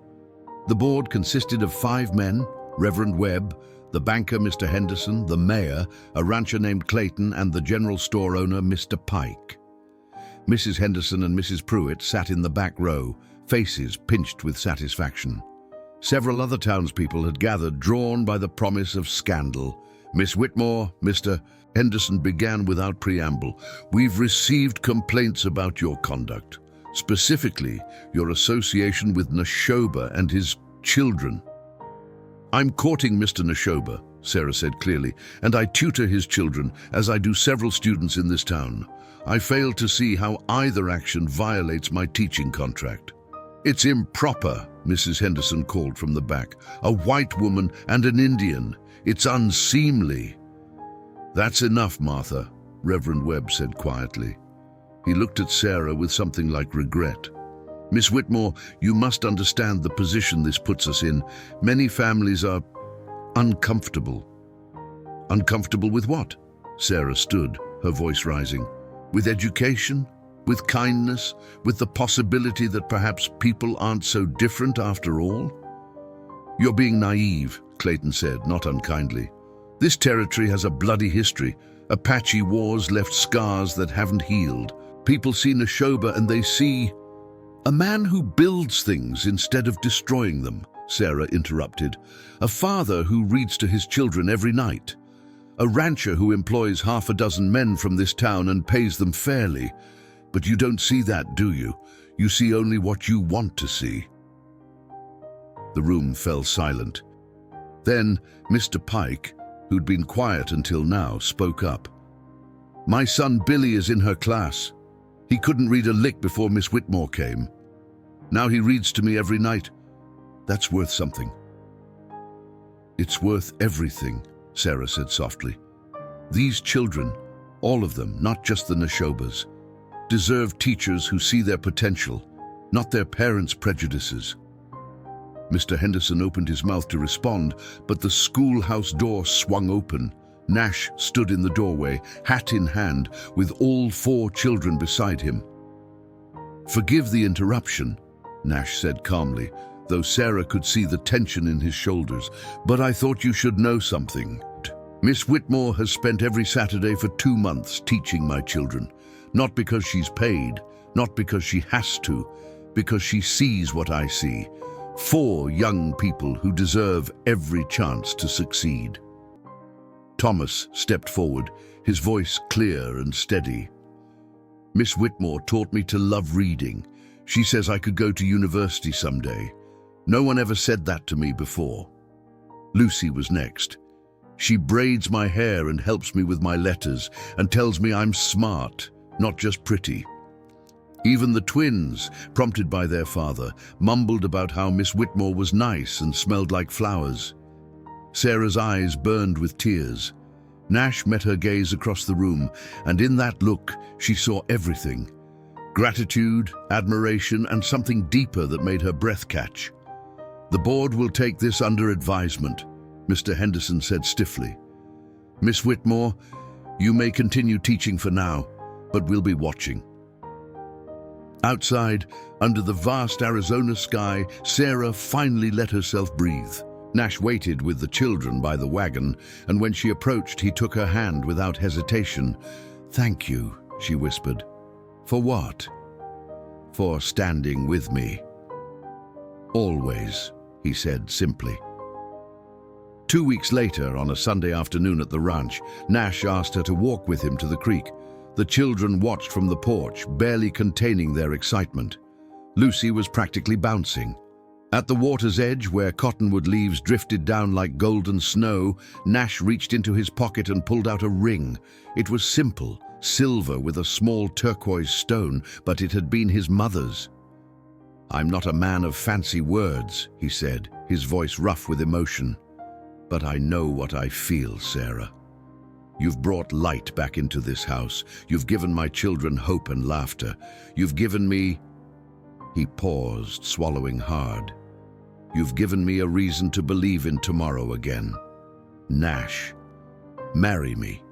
The board consisted of 5 men, Reverend Webb, the banker Mr. Henderson, the mayor, a rancher named Clayton, and the general store owner Mr. Pike. Mrs. Henderson and Mrs. Pruitt sat in the back row, faces pinched with satisfaction. Several other townspeople had gathered, drawn by the promise of scandal. "Miss Whitmore," Mr. Henderson began without preamble, "we've received complaints about your conduct, specifically your association with Nashoba and his children." "I'm courting Mr. Nashoba," Sarah said clearly, "and I tutor his children, as I do several students in this town. I fail to see how either action violates my teaching contract." "It's improper," Mrs. Henderson called from the back. "A white woman and an Indian. It's unseemly." "That's enough, Martha," Reverend Webb said quietly. He looked at Sarah with something like regret. "Miss Whitmore, you must understand the position this puts us in. Many families are uncomfortable." "Uncomfortable with what?" Sarah stood, her voice rising. "With education? With kindness? With the possibility that perhaps people aren't so different after all?" "You're being naive," Clayton said, not unkindly. "This territory has a bloody history. Apache wars left scars that haven't healed. People see Nashoba and they see "A man who builds things instead of destroying them," Sarah interrupted. "A father who reads to his children every night. A rancher who employs half a dozen men from this town and pays them fairly. But you don't see that, do you? You see only what you want to see." The room fell silent. Then Mr. Pike, who'd been quiet until now, spoke up. "My son Billy is in her class. He couldn't read a lick before Miss Whitmore came. Now he reads to me every night. That's worth something." "It's worth everything," Sarah said softly. "These children, all of them, not just the Nashobas, deserve teachers who see their potential, not their parents' prejudices." Mr. Henderson opened his mouth to respond, but the schoolhouse door swung open. Nash stood in the doorway, hat in hand, with all 4 children beside him. "Forgive the interruption," Nash said calmly, though Sarah could see the tension in his shoulders, "but I thought you should know something. Miss Whitmore has spent every Saturday for 2 months teaching my children, not because she's paid, not because she has to, because she sees what I see. 4 young people who deserve every chance to succeed." Thomas stepped forward, his voice clear and steady. "Miss Whitmore taught me to love reading. She says I could go to university someday. No one ever said that to me before." Lucy was next. "She braids my hair and helps me with my letters and tells me I'm smart, not just pretty." Even the twins, prompted by their father, mumbled about how Miss Whitmore was nice and smelled like flowers. Sarah's eyes burned with tears. Nash met her gaze across the room, and in that look she saw everything. Gratitude, admiration, and something deeper that made her breath catch. "The board will take this under advisement," Mr. Henderson said stiffly. "Miss Whitmore, you may continue teaching for now, but we'll be watching." Outside, under the vast Arizona sky, Sarah finally let herself breathe. Nash waited with the children by the wagon, and when she approached, he took her hand without hesitation. "Thank you," she whispered. "For what?" "For standing with me." "Always," he said simply. 2 weeks later, on a Sunday afternoon at the ranch, Nash asked her to walk with him to the creek. The children watched from the porch, barely containing their excitement. Lucy was practically bouncing. At the water's edge, where cottonwood leaves drifted down like golden snow, Nash reached into his pocket and pulled out a ring. It was simple, silver with a small turquoise stone, but it had been his mother's. "I'm not a man of fancy words," he said, his voice rough with emotion. "But I know what I feel, Sarah. You've brought light back into this house. You've given my children hope and laughter. You've given me..." He paused, swallowing hard. "You've given me a reason to believe in tomorrow again. Nash, marry me.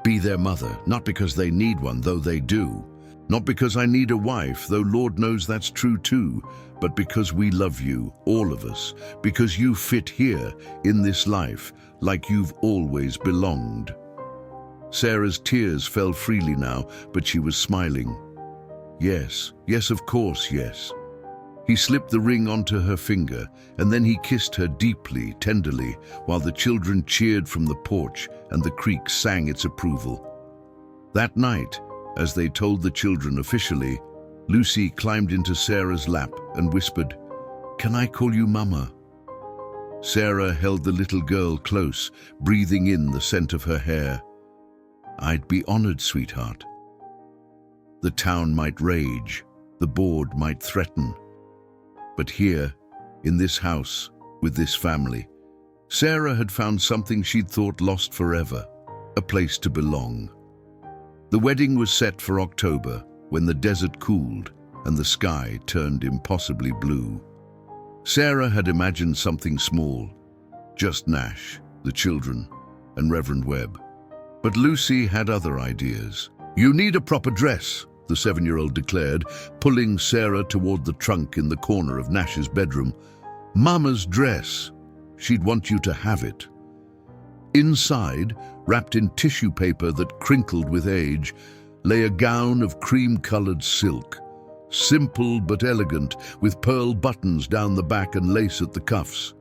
Be their mother, not because they need one, though they do. Not because I need a wife, though Lord knows that's true too, but because we love you, all of us, because you fit here, in this life, like you've always belonged." Sarah's tears fell freely now, but she was smiling. "Yes, yes, of course, yes." He slipped the ring onto her finger, and then he kissed her deeply, tenderly, while the children cheered from the porch and the creek sang its approval. That night, as they told the children officially, Lucy climbed into Sarah's lap and whispered, "Can I call you Mama?" Sarah held the little girl close, breathing in the scent of her hair. "I'd be honored, sweetheart." The town might rage, the board might threaten. But here, in this house, with this family, Sarah had found something she'd thought lost forever, a place to belong. The wedding was set for October, when the desert cooled and the sky turned impossibly blue. Sarah had imagined something small, just Nash, the children, and Reverend Webb. But Lucy had other ideas. "You need a proper dress," the 7-year-old declared, pulling Sarah toward the trunk in the corner of Nash's bedroom. "Mama's dress. She'd want you to have it." Inside, wrapped in tissue paper that crinkled with age, lay a gown of cream-colored silk, simple but elegant, with pearl buttons down the back and lace at the cuffs.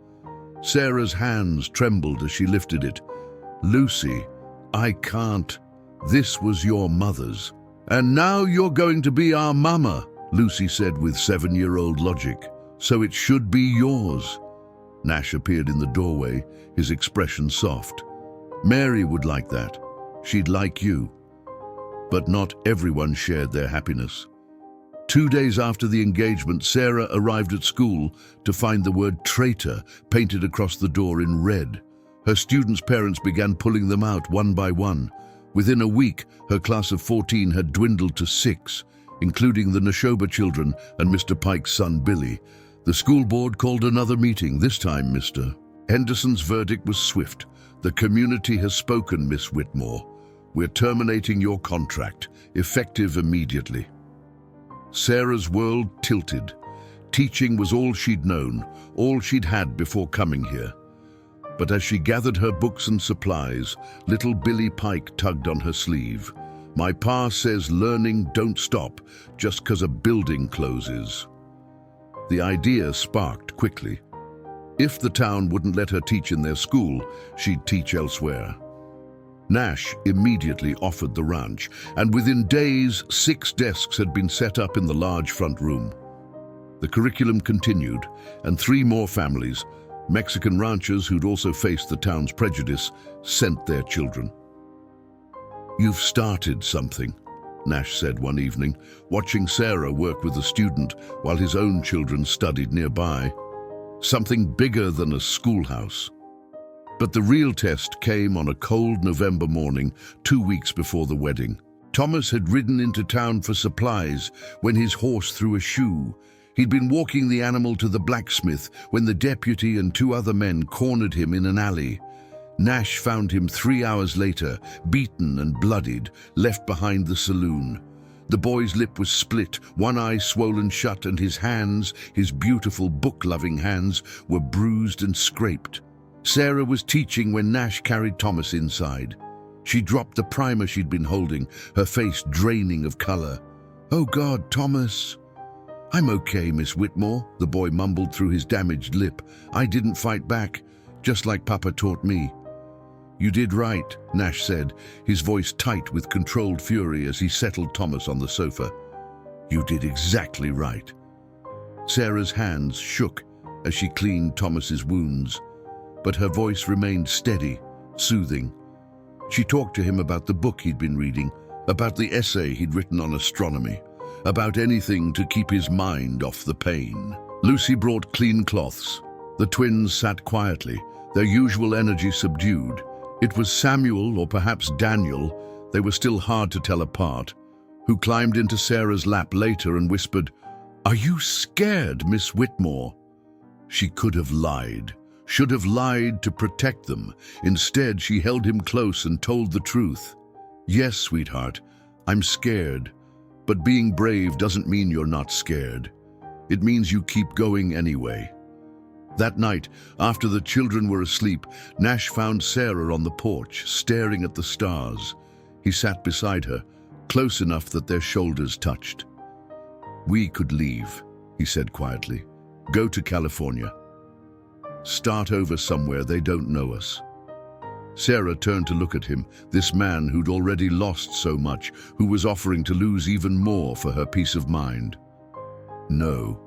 Sarah's hands trembled as she lifted it. "Lucy, I can't. This was your mother's. And now you're going to be our mama," Lucy said with 7-year-old logic. "So it should be yours." Nash appeared in the doorway, his expression soft. "Mary would like that. She'd like you." But not everyone shared their happiness. 2 days after the engagement, Sarah arrived at school to find the word traitor painted across the door in red. Her students' parents began pulling them out one by one. Within a week, her class of 14 had dwindled to 6, including the Neshoba children and Mr. Pike's son, Billy. The school board called another meeting, this time Mr. Henderson's verdict was swift. "The community has spoken, Miss Whitmore. We're terminating your contract, effective immediately." Sarah's world tilted. Teaching was all she'd known, all she'd had before coming here. But as she gathered her books and supplies, little Billy Pike tugged on her sleeve. "My pa says learning don't stop just 'cause a building closes." The idea sparked quickly. If the town wouldn't let her teach in their school, she'd teach elsewhere. Nash immediately offered the ranch, and within days, 6 desks had been set up in the large front room. The curriculum continued, and 3 more families, Mexican ranchers who'd also faced the town's prejudice, sent their children. "You've started something," Nash said one evening, watching Sarah work with a student while his own children studied nearby. "Something bigger than a schoolhouse." But the real test came on a cold November morning, 2 weeks before the wedding. Thomas had ridden into town for supplies when his horse threw a shoe. He'd been walking the animal to the blacksmith when the deputy and 2 other men cornered him in an alley. Nash found him 3 hours later, beaten and bloodied, left behind the saloon. The boy's lip was split, one eye swollen shut, and his hands, his beautiful book-loving hands, were bruised and scraped. Sarah was teaching when Nash carried Thomas inside. She dropped the primer she'd been holding, her face draining of color. "Oh God, Thomas." "I'm okay, Miss Whitmore," the boy mumbled through his damaged lip. "I didn't fight back, just like Papa taught me." "You did right," Nash said, his voice tight with controlled fury as he settled Thomas on the sofa. "You did exactly right." Sarah's hands shook as she cleaned Thomas's wounds, but her voice remained steady, soothing. She talked to him about the book he'd been reading, about the essay he'd written on astronomy, about anything to keep his mind off the pain. Lucy brought clean cloths. The twins sat quietly, their usual energy subdued. It was Samuel, or perhaps Daniel, they were still hard to tell apart, who climbed into Sarah's lap later and whispered, "Are you scared, Miss Whitmore?" She could have lied, should have lied to protect them. Instead, she held him close and told the truth. "Yes, sweetheart, I'm scared. But being brave doesn't mean you're not scared. It means you keep going anyway." That night, after the children were asleep, Nash found Sarah on the porch, staring at the stars. He sat beside her, close enough that their shoulders touched. "We could leave," he said quietly. "Go to California. Start over somewhere they don't know us." Sarah turned to look at him, this man who'd already lost so much, who was offering to lose even more for her peace of mind. "No."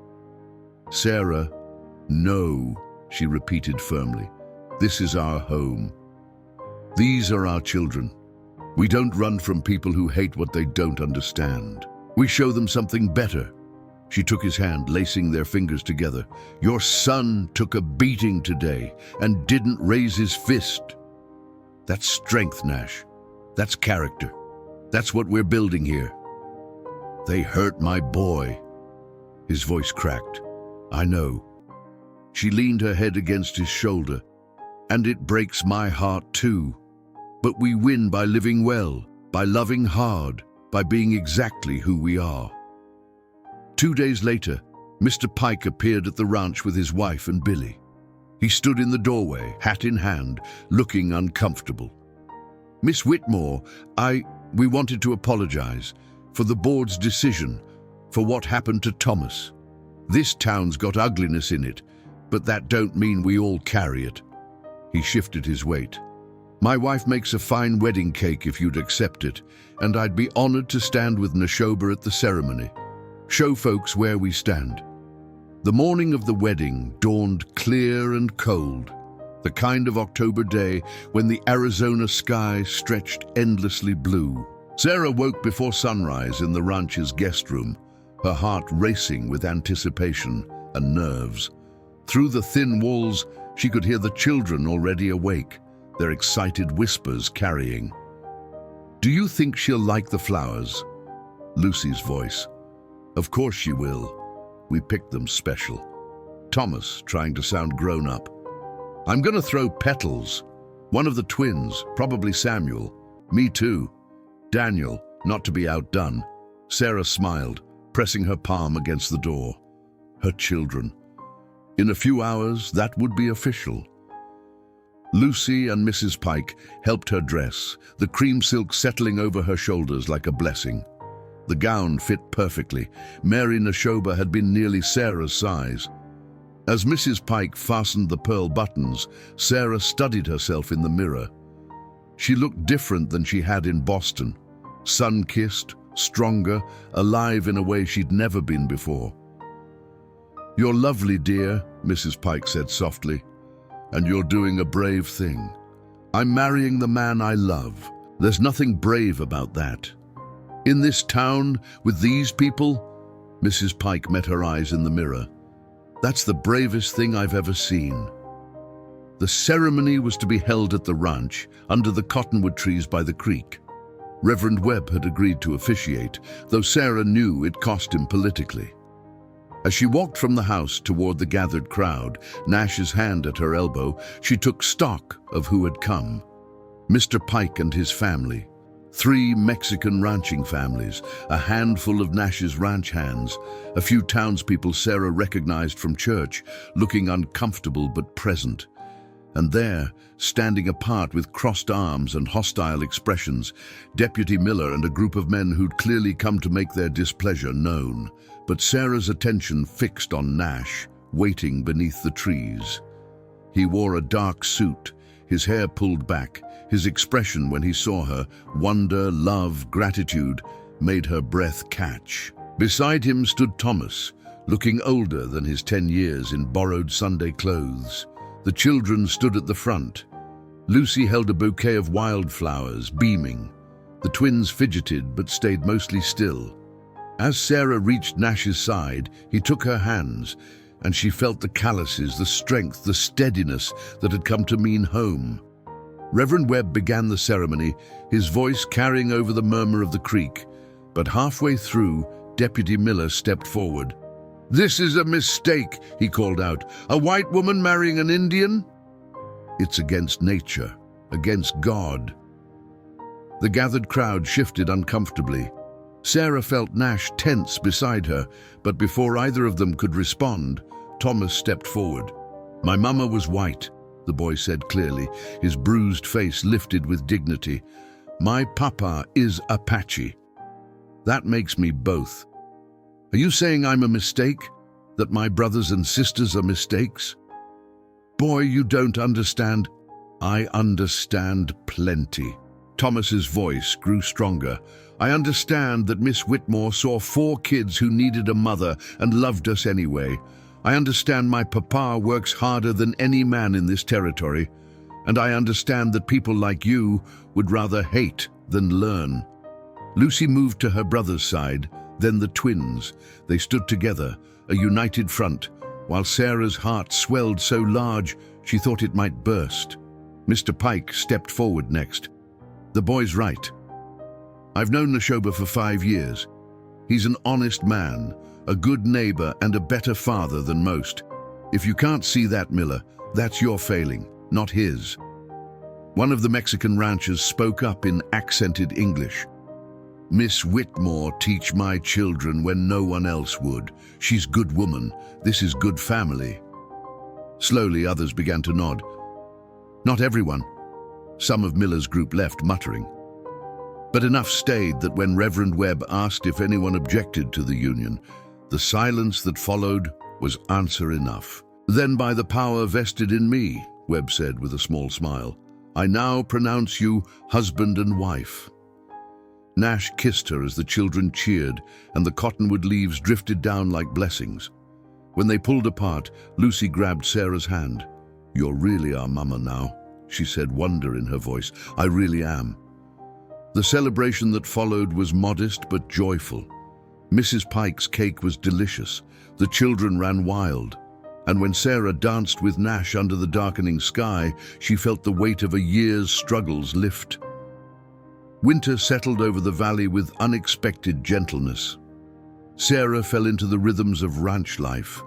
"Sarah, no," she repeated firmly. "This is our home. These are our children. We don't run from people who hate what they don't understand. We show them something better." She took his hand, lacing their fingers together. "Your son took a beating today and didn't raise his fist. That's strength, Nash. That's character. That's what we're building here." "They hurt my boy." His voice cracked. "I know." She leaned her head against his shoulder. "And it breaks my heart too. But we win by living well, by loving hard, by being exactly who we are." 2 days later, Mr. Pike appeared at the ranch with his wife and Billy. He stood in the doorway, hat in hand, looking uncomfortable. "Miss Whitmore, we wanted to apologize for the board's decision, for what happened to Thomas. This town's got ugliness in it, but that don't mean we all carry it. He shifted his weight. My wife makes a fine wedding cake if you'd accept it, and I'd be honored to stand with Neshoba at the ceremony. Show folks where we stand. The morning of the wedding dawned clear and cold, the kind of October day when the Arizona sky stretched endlessly blue. Sarah woke before sunrise in the ranch's guest room, her heart racing with anticipation and nerves. Through the thin walls, she could hear the children already awake, their excited whispers carrying. "Do you think she'll like the flowers?" Lucy's voice. "Of course she will. We picked them special." Thomas, trying to sound grown up. "I'm gonna throw petals. One of the twins, probably Samuel. Me too. Daniel, not to be outdone." Sarah smiled, pressing her palm against the door. Her children. In a few hours, that would be official. Lucy and Mrs. Pike helped her dress, the cream silk settling over her shoulders like a blessing. The gown fit perfectly. Mary Neshoba had been nearly Sarah's size. As Mrs. Pike fastened the pearl buttons, Sarah studied herself in the mirror. She looked different than she had in Boston. Sun-kissed, stronger, alive in a way she'd never been before. "You're lovely, dear," Mrs. Pike said softly. "And you're doing a brave thing. I'm marrying the man I love. There's nothing brave about that. In this town, with these people," Mrs. Pike met her eyes in the mirror. "That's the bravest thing I've ever seen." The ceremony was to be held at the ranch, under the cottonwood trees by the creek. Reverend Webb had agreed to officiate, though Sarah knew it cost him politically. As she walked from the house toward the gathered crowd, Nash's hand at her elbow, she took stock of who had come. Mr. Pike and his family. 3 Mexican ranching families, a handful of Nash's ranch hands, a few townspeople Sarah recognized from church, looking uncomfortable but present. And there, standing apart with crossed arms and hostile expressions, Deputy Miller and a group of men who'd clearly come to make their displeasure known. But Sarah's attention fixed on Nash, waiting beneath the trees. He wore a dark suit, his hair pulled back. His expression when he saw her, wonder, love, gratitude, made her breath catch. Beside him stood Thomas, looking older than his 10 years in borrowed Sunday clothes. The children stood at the front. Lucy held a bouquet of wildflowers, beaming. The twins fidgeted but stayed mostly still. As Sarah reached Nash's side, he took her hands, and she felt the calluses, the strength, the steadiness that had come to mean home. Reverend Webb began the ceremony, his voice carrying over the murmur of the creek. But halfway through, Deputy Miller stepped forward. "This is a mistake," he called out. "A white woman marrying an Indian? It's against nature, against God." The gathered crowd shifted uncomfortably. Sarah felt Nash tense beside her, but before either of them could respond, Thomas stepped forward. "My mama was white," the boy said clearly, his bruised face lifted with dignity. "My papa is Apache. That makes me both. Are you saying I'm a mistake? That my brothers and sisters are mistakes?" "Boy, you don't understand." "I understand plenty." Thomas's voice grew stronger. "I understand that Miss Whitmore saw 4 kids who needed a mother and loved us anyway. I understand my papa works harder than any man in this territory. And I understand that people like you would rather hate than learn." Lucy moved to her brother's side, then the twins. They stood together, a united front, while Sarah's heart swelled so large she thought it might burst. Mr. Pike stepped forward next. "The boy's right. I've known Neshoba for 5 years. He's an honest man, a good neighbor and a better father than most. If you can't see that, Miller, that's your failing, not his." One of the Mexican ranchers spoke up in accented English. "Miss Whitmore teach my children when no one else would. She's good woman. This is good family." Slowly, others began to nod. Not everyone. Some of Miller's group left, muttering. But enough stayed that when Reverend Webb asked if anyone objected to the union, the silence that followed was answer enough. "Then by the power vested in me," Webb said with a small smile, "I now pronounce you husband and wife." Nash kissed her as the children cheered and the cottonwood leaves drifted down like blessings. When they pulled apart, Lucy grabbed Sarah's hand. "You're really our mama now," she said, wonder in her voice. "I really am." The celebration that followed was modest but joyful. Mrs. Pike's cake was delicious. The children ran wild. And when Sarah danced with Nash under the darkening sky, she felt the weight of a year's struggles lift. Winter settled over the valley with unexpected gentleness. Sarah fell into the rhythms of ranch life,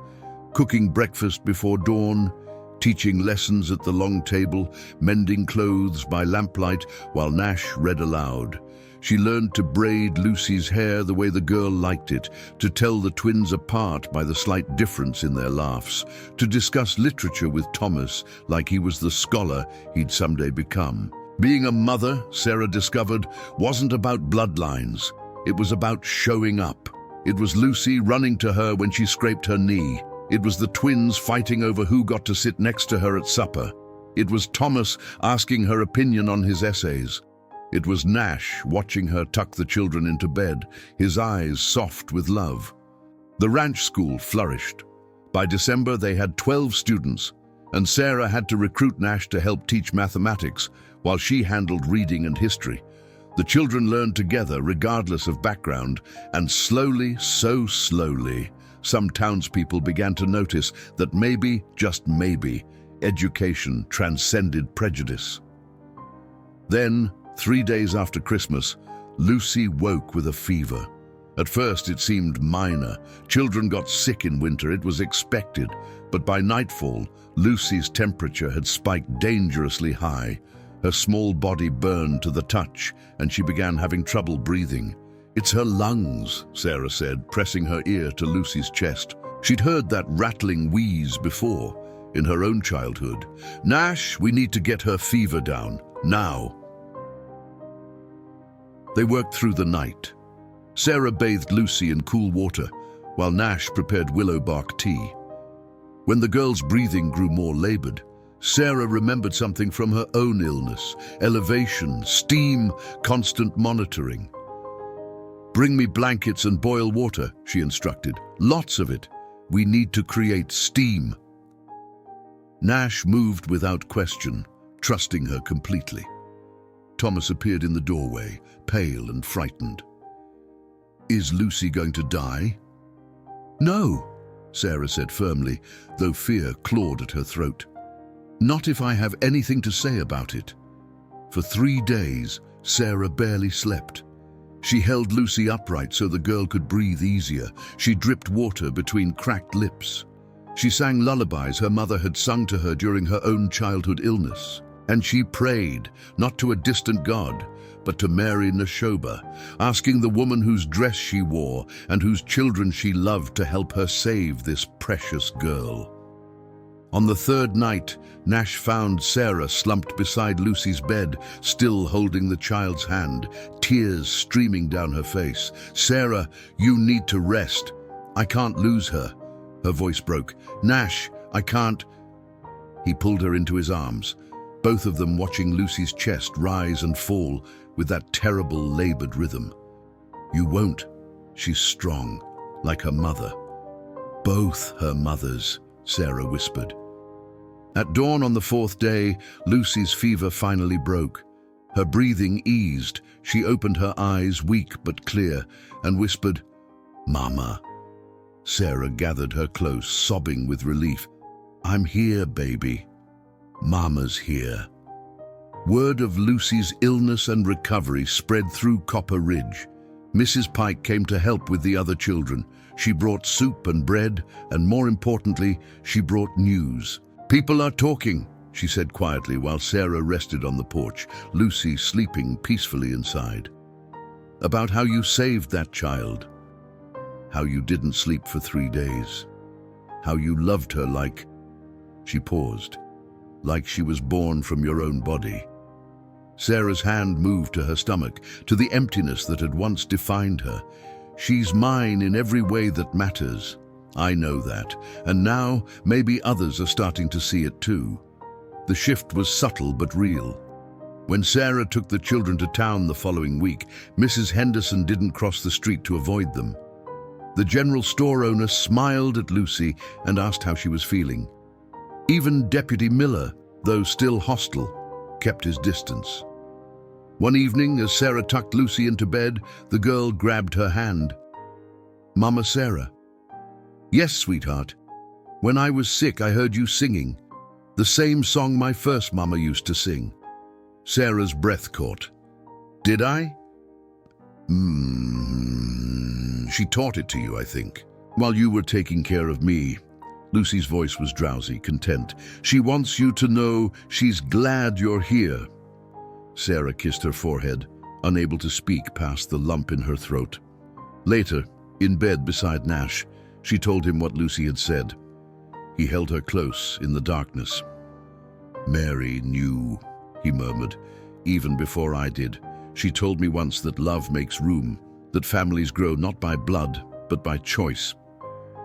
cooking breakfast before dawn, teaching lessons at the long table, mending clothes by lamplight while Nash read aloud. She learned to braid Lucy's hair the way the girl liked it, to tell the twins apart by the slight difference in their laughs, to discuss literature with Thomas like he was the scholar he'd someday become. Being a mother, Sarah discovered, wasn't about bloodlines. It was about showing up. It was Lucy running to her when she scraped her knee. It was the twins fighting over who got to sit next to her at supper. It was Thomas asking her opinion on his essays. It was Nash watching her tuck the children into bed, his eyes soft with love. The ranch school flourished. By December, they had 12 students, and Sarah had to recruit Nash to help teach mathematics, while she handled reading and history. The children learned together, regardless of background, and slowly, so slowly, some townspeople began to notice that maybe, just maybe, education transcended prejudice. Then, 3 days after Christmas, Lucy woke with a fever. At first it seemed minor. Children got sick in winter, it was expected. But by nightfall, Lucy's temperature had spiked dangerously high. Her small body burned to the touch, and she began having trouble breathing. "It's her lungs," Sarah said, pressing her ear to Lucy's chest. She'd heard that rattling wheeze before, in her own childhood. "Nash, we need to get her fever down, now." They worked through the night. Sarah bathed Lucy in cool water, while Nash prepared willow bark tea. When the girl's breathing grew more labored, Sarah remembered something from her own illness: elevation, steam, constant monitoring. "Bring me blankets and boil water," she instructed. "Lots of it. We need to create steam." Nash moved without question, trusting her completely. Thomas appeared in the doorway, pale and frightened. "Is Lucy going to die?" "No," Sarah said firmly, though fear clawed at her throat. "Not if I have anything to say about it." For 3 days, Sarah barely slept. She held Lucy upright so the girl could breathe easier. She dripped water between cracked lips. She sang lullabies her mother had sung to her during her own childhood illness. And she prayed, not to a distant god, but to Mary Neshoba, asking the woman whose dress she wore and whose children she loved to help her save this precious girl. On the 3rd night, Nash found Sarah slumped beside Lucy's bed, still holding the child's hand, tears streaming down her face. "Sarah, you need to rest. I can't lose her." Her voice broke. "Nash, I can't." He pulled her into his arms, both of them watching Lucy's chest rise and fall with that terrible labored rhythm. "You won't. She's strong, like her mother." "Both her mothers," Sarah whispered. At dawn on the 4th day, Lucy's fever finally broke. Her breathing eased. She opened her eyes, weak but clear, and whispered, "Mama." Sarah gathered her close, sobbing with relief. "I'm here, baby. Mama's here." Word of Lucy's illness and recovery spread through Copper Ridge. Mrs. Pike came to help with the other children. She brought soup and bread, and more importantly, she brought news. "People are talking," she said quietly while Sarah rested on the porch, Lucy sleeping peacefully inside. "About how you saved that child. How you didn't sleep for 3 days. How you loved her like..." She paused. "Like she was born from your own body." Sarah's hand moved to her stomach, to the emptiness that had once defined her. She's mine in every way that matters. I know that, and now maybe others are starting to see it too. The shift was subtle but real. When Sarah took the children to town the following week, Mrs. Henderson didn't cross the street to avoid them. The general store owner smiled at Lucy and asked how she was feeling. Even Deputy Miller, though still hostile, kept his distance. One evening, as Sarah tucked Lucy into bed, the girl grabbed her hand. "Mama Sarah." "Yes, sweetheart. When I was sick, I heard you singing. The same song my first mama used to sing." Sarah's breath caught. "Did I?" She taught it to you, I think, while you were taking care of me." Lucy's voice was drowsy, content. "She wants you to know she's glad you're here." Sarah kissed her forehead, unable to speak past the lump in her throat. Later, in bed beside Nash, she told him what Lucy had said. He held her close in the darkness. "Mary knew," he murmured, "even before I did. She told me once that love makes room, that families grow not by blood, but by choice."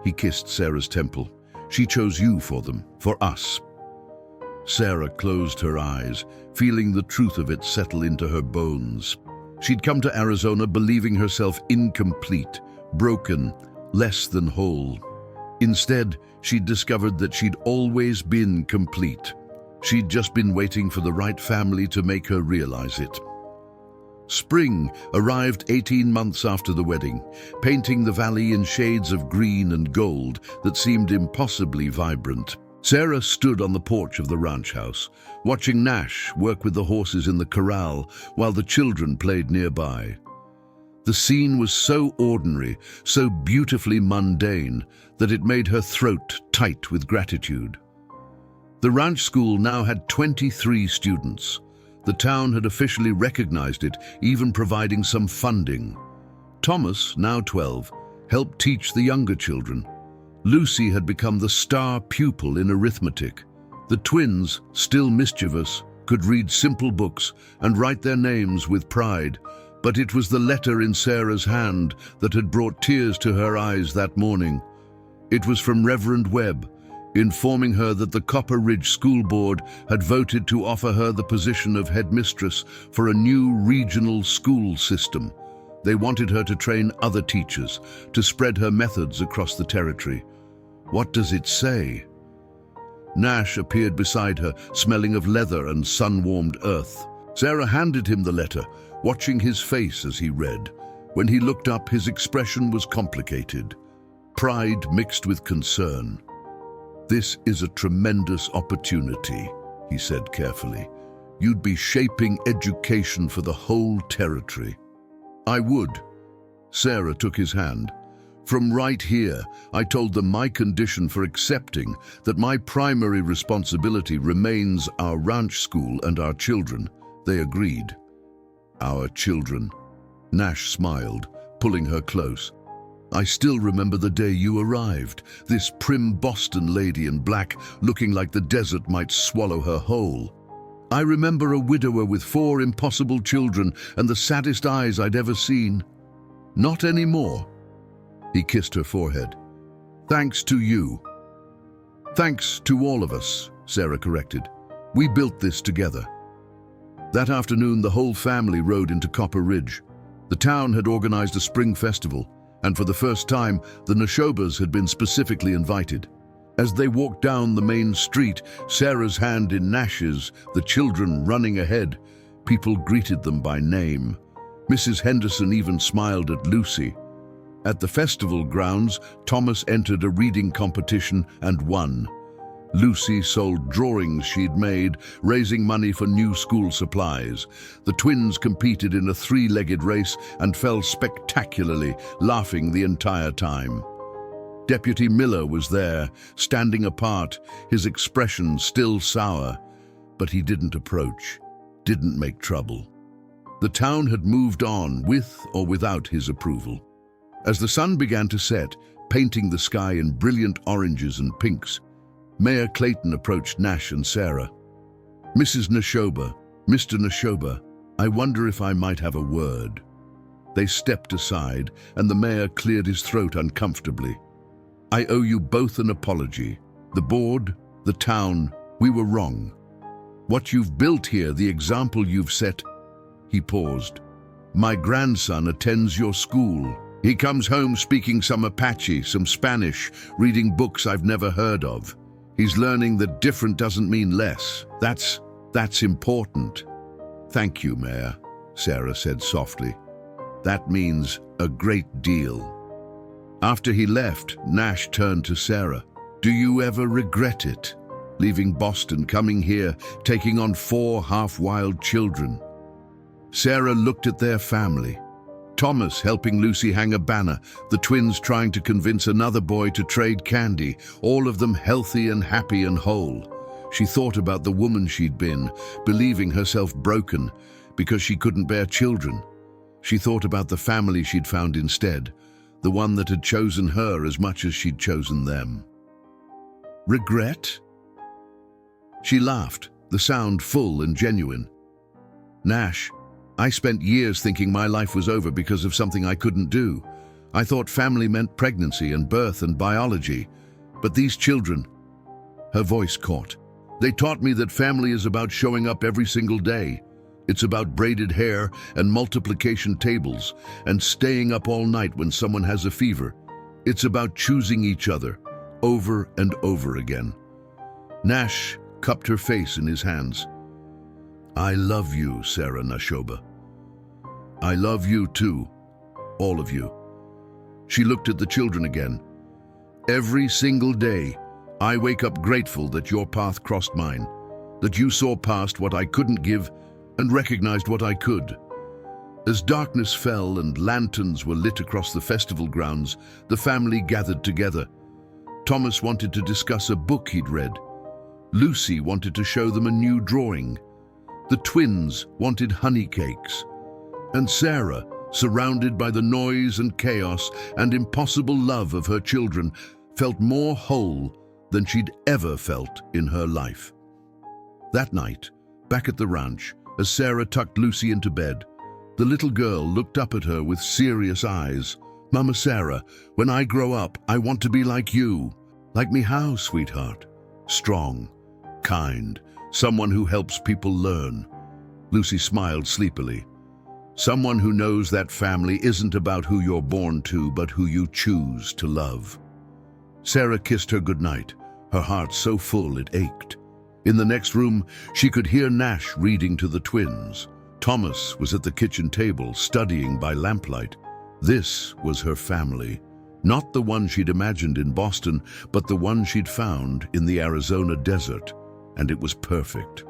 He kissed Sarah's temple. "She chose you for them, for us." Sarah closed her eyes, feeling the truth of it settle into her bones. She'd come to Arizona believing herself incomplete, broken, less than whole. Instead, she'd discovered that she'd always been complete. She'd just been waiting for the right family to make her realize it. Spring arrived 18 months after the wedding, painting the valley in shades of green and gold that seemed impossibly vibrant. Sarah stood on the porch of the ranch house, watching Nash work with the horses in the corral while the children played nearby. The scene was so ordinary, so beautifully mundane, that it made her throat tight with gratitude. The ranch school now had 23 students. The town had officially recognized it, even providing some funding. Thomas, now 12, helped teach the younger children. Lucy had become the star pupil in arithmetic. The twins, still mischievous, could read simple books and write their names with pride, but it was the letter in Sarah's hand that had brought tears to her eyes that morning. It was from Reverend Webb, informing her that the Copper Ridge School Board had voted to offer her the position of headmistress for a new regional school system. They wanted her to train other teachers, to spread her methods across the territory. What does it say? Nash appeared beside her, smelling of leather and sun-warmed earth. Sarah handed him the letter, watching his face as he read. When he looked up, his expression was complicated. Pride mixed with concern. "This is a tremendous opportunity," he said carefully. "You'd be shaping education for the whole territory." "I would." Sarah took his hand. "From right here, I told them my condition for accepting that my primary responsibility remains our ranch school and our children. They agreed." "Our children." Nash smiled, pulling her close. "I still remember the day you arrived, this prim Boston lady in black, looking like the desert might swallow her whole. I remember a widower with 4 impossible children and the saddest eyes I'd ever seen. Not anymore." He kissed her forehead. "Thanks to you." "Thanks to all of us," Sarah corrected. "We built this together." That afternoon, the whole family rode into Copper Ridge. The town had organized a spring festival, and for the first time, the Neshobas had been specifically invited. As they walked down the main street, Sarah's hand in Nash's, the children running ahead, people greeted them by name. Mrs. Henderson even smiled at Lucy. At the festival grounds, Thomas entered a reading competition and won. Lucy sold drawings she'd made, raising money for new school supplies. The twins competed in a 3-legged race and fell spectacularly, laughing the entire time. Deputy Miller was there, standing apart, his expression still sour, but he didn't approach, didn't make trouble. The town had moved on, with or without his approval. As the sun began to set, painting the sky in brilliant oranges and pinks, Mayor Clayton approached Nash and Sarah. "Mrs. Neshoba, "Mr. Nashoba, I wonder if I might have a word." They stepped aside, and the mayor cleared his throat uncomfortably. "I owe you both an apology. The board, the town, we were wrong. What you've built here, the example you've set..." He paused. "My grandson attends your school. He comes home speaking some Apache, some Spanish, reading books I've never heard of. He's learning that different doesn't mean less. That's important." "Thank you, Mayor," Sarah said softly. "That means a great deal." After he left, Nash turned to Sarah. "Do you ever regret it? Leaving Boston, coming here, taking on 4 half-wild children?" Sarah looked at their family. Thomas helping Lucy hang a banner, the twins trying to convince another boy to trade candy, all of them healthy and happy and whole. She thought about the woman she'd been, believing herself broken because she couldn't bear children. She thought about the family she'd found instead, the one that had chosen her as much as she'd chosen them. "Regret?" She laughed, the sound full and genuine. "Nash, I spent years thinking my life was over because of something I couldn't do. I thought family meant pregnancy and birth and biology. But these children..." Her voice caught. "They taught me that family is about showing up every single day. It's about braided hair and multiplication tables and staying up all night when someone has a fever. It's about choosing each other, over and over again." Nash cupped her face in his hands. "I love you, Sarah Nashoba. I love you too, all of you." She looked at the children again. "Every single day, I wake up grateful that your path crossed mine, that you saw past what I couldn't give and recognized what I could." As darkness fell and lanterns were lit across the festival grounds, the family gathered together. Thomas wanted to discuss a book he'd read. Lucy wanted to show them a new drawing. The twins wanted honey cakes. And Sarah, surrounded by the noise and chaos and impossible love of her children, felt more whole than she'd ever felt in her life. That night, back at the ranch, as Sarah tucked Lucy into bed, the little girl looked up at her with serious eyes. "Mama Sarah, when I grow up, I want to be like you." "Like me how, sweetheart?" "Strong, kind, someone who helps people learn." Lucy smiled sleepily. "Someone who knows that family isn't about who you're born to, but who you choose to love." Sarah kissed her goodnight, her heart so full it ached. In the next room, she could hear Nash reading to the twins. Thomas was at the kitchen table, studying by lamplight. This was her family. Not the one she'd imagined in Boston, but the one she'd found in the Arizona desert. And it was perfect.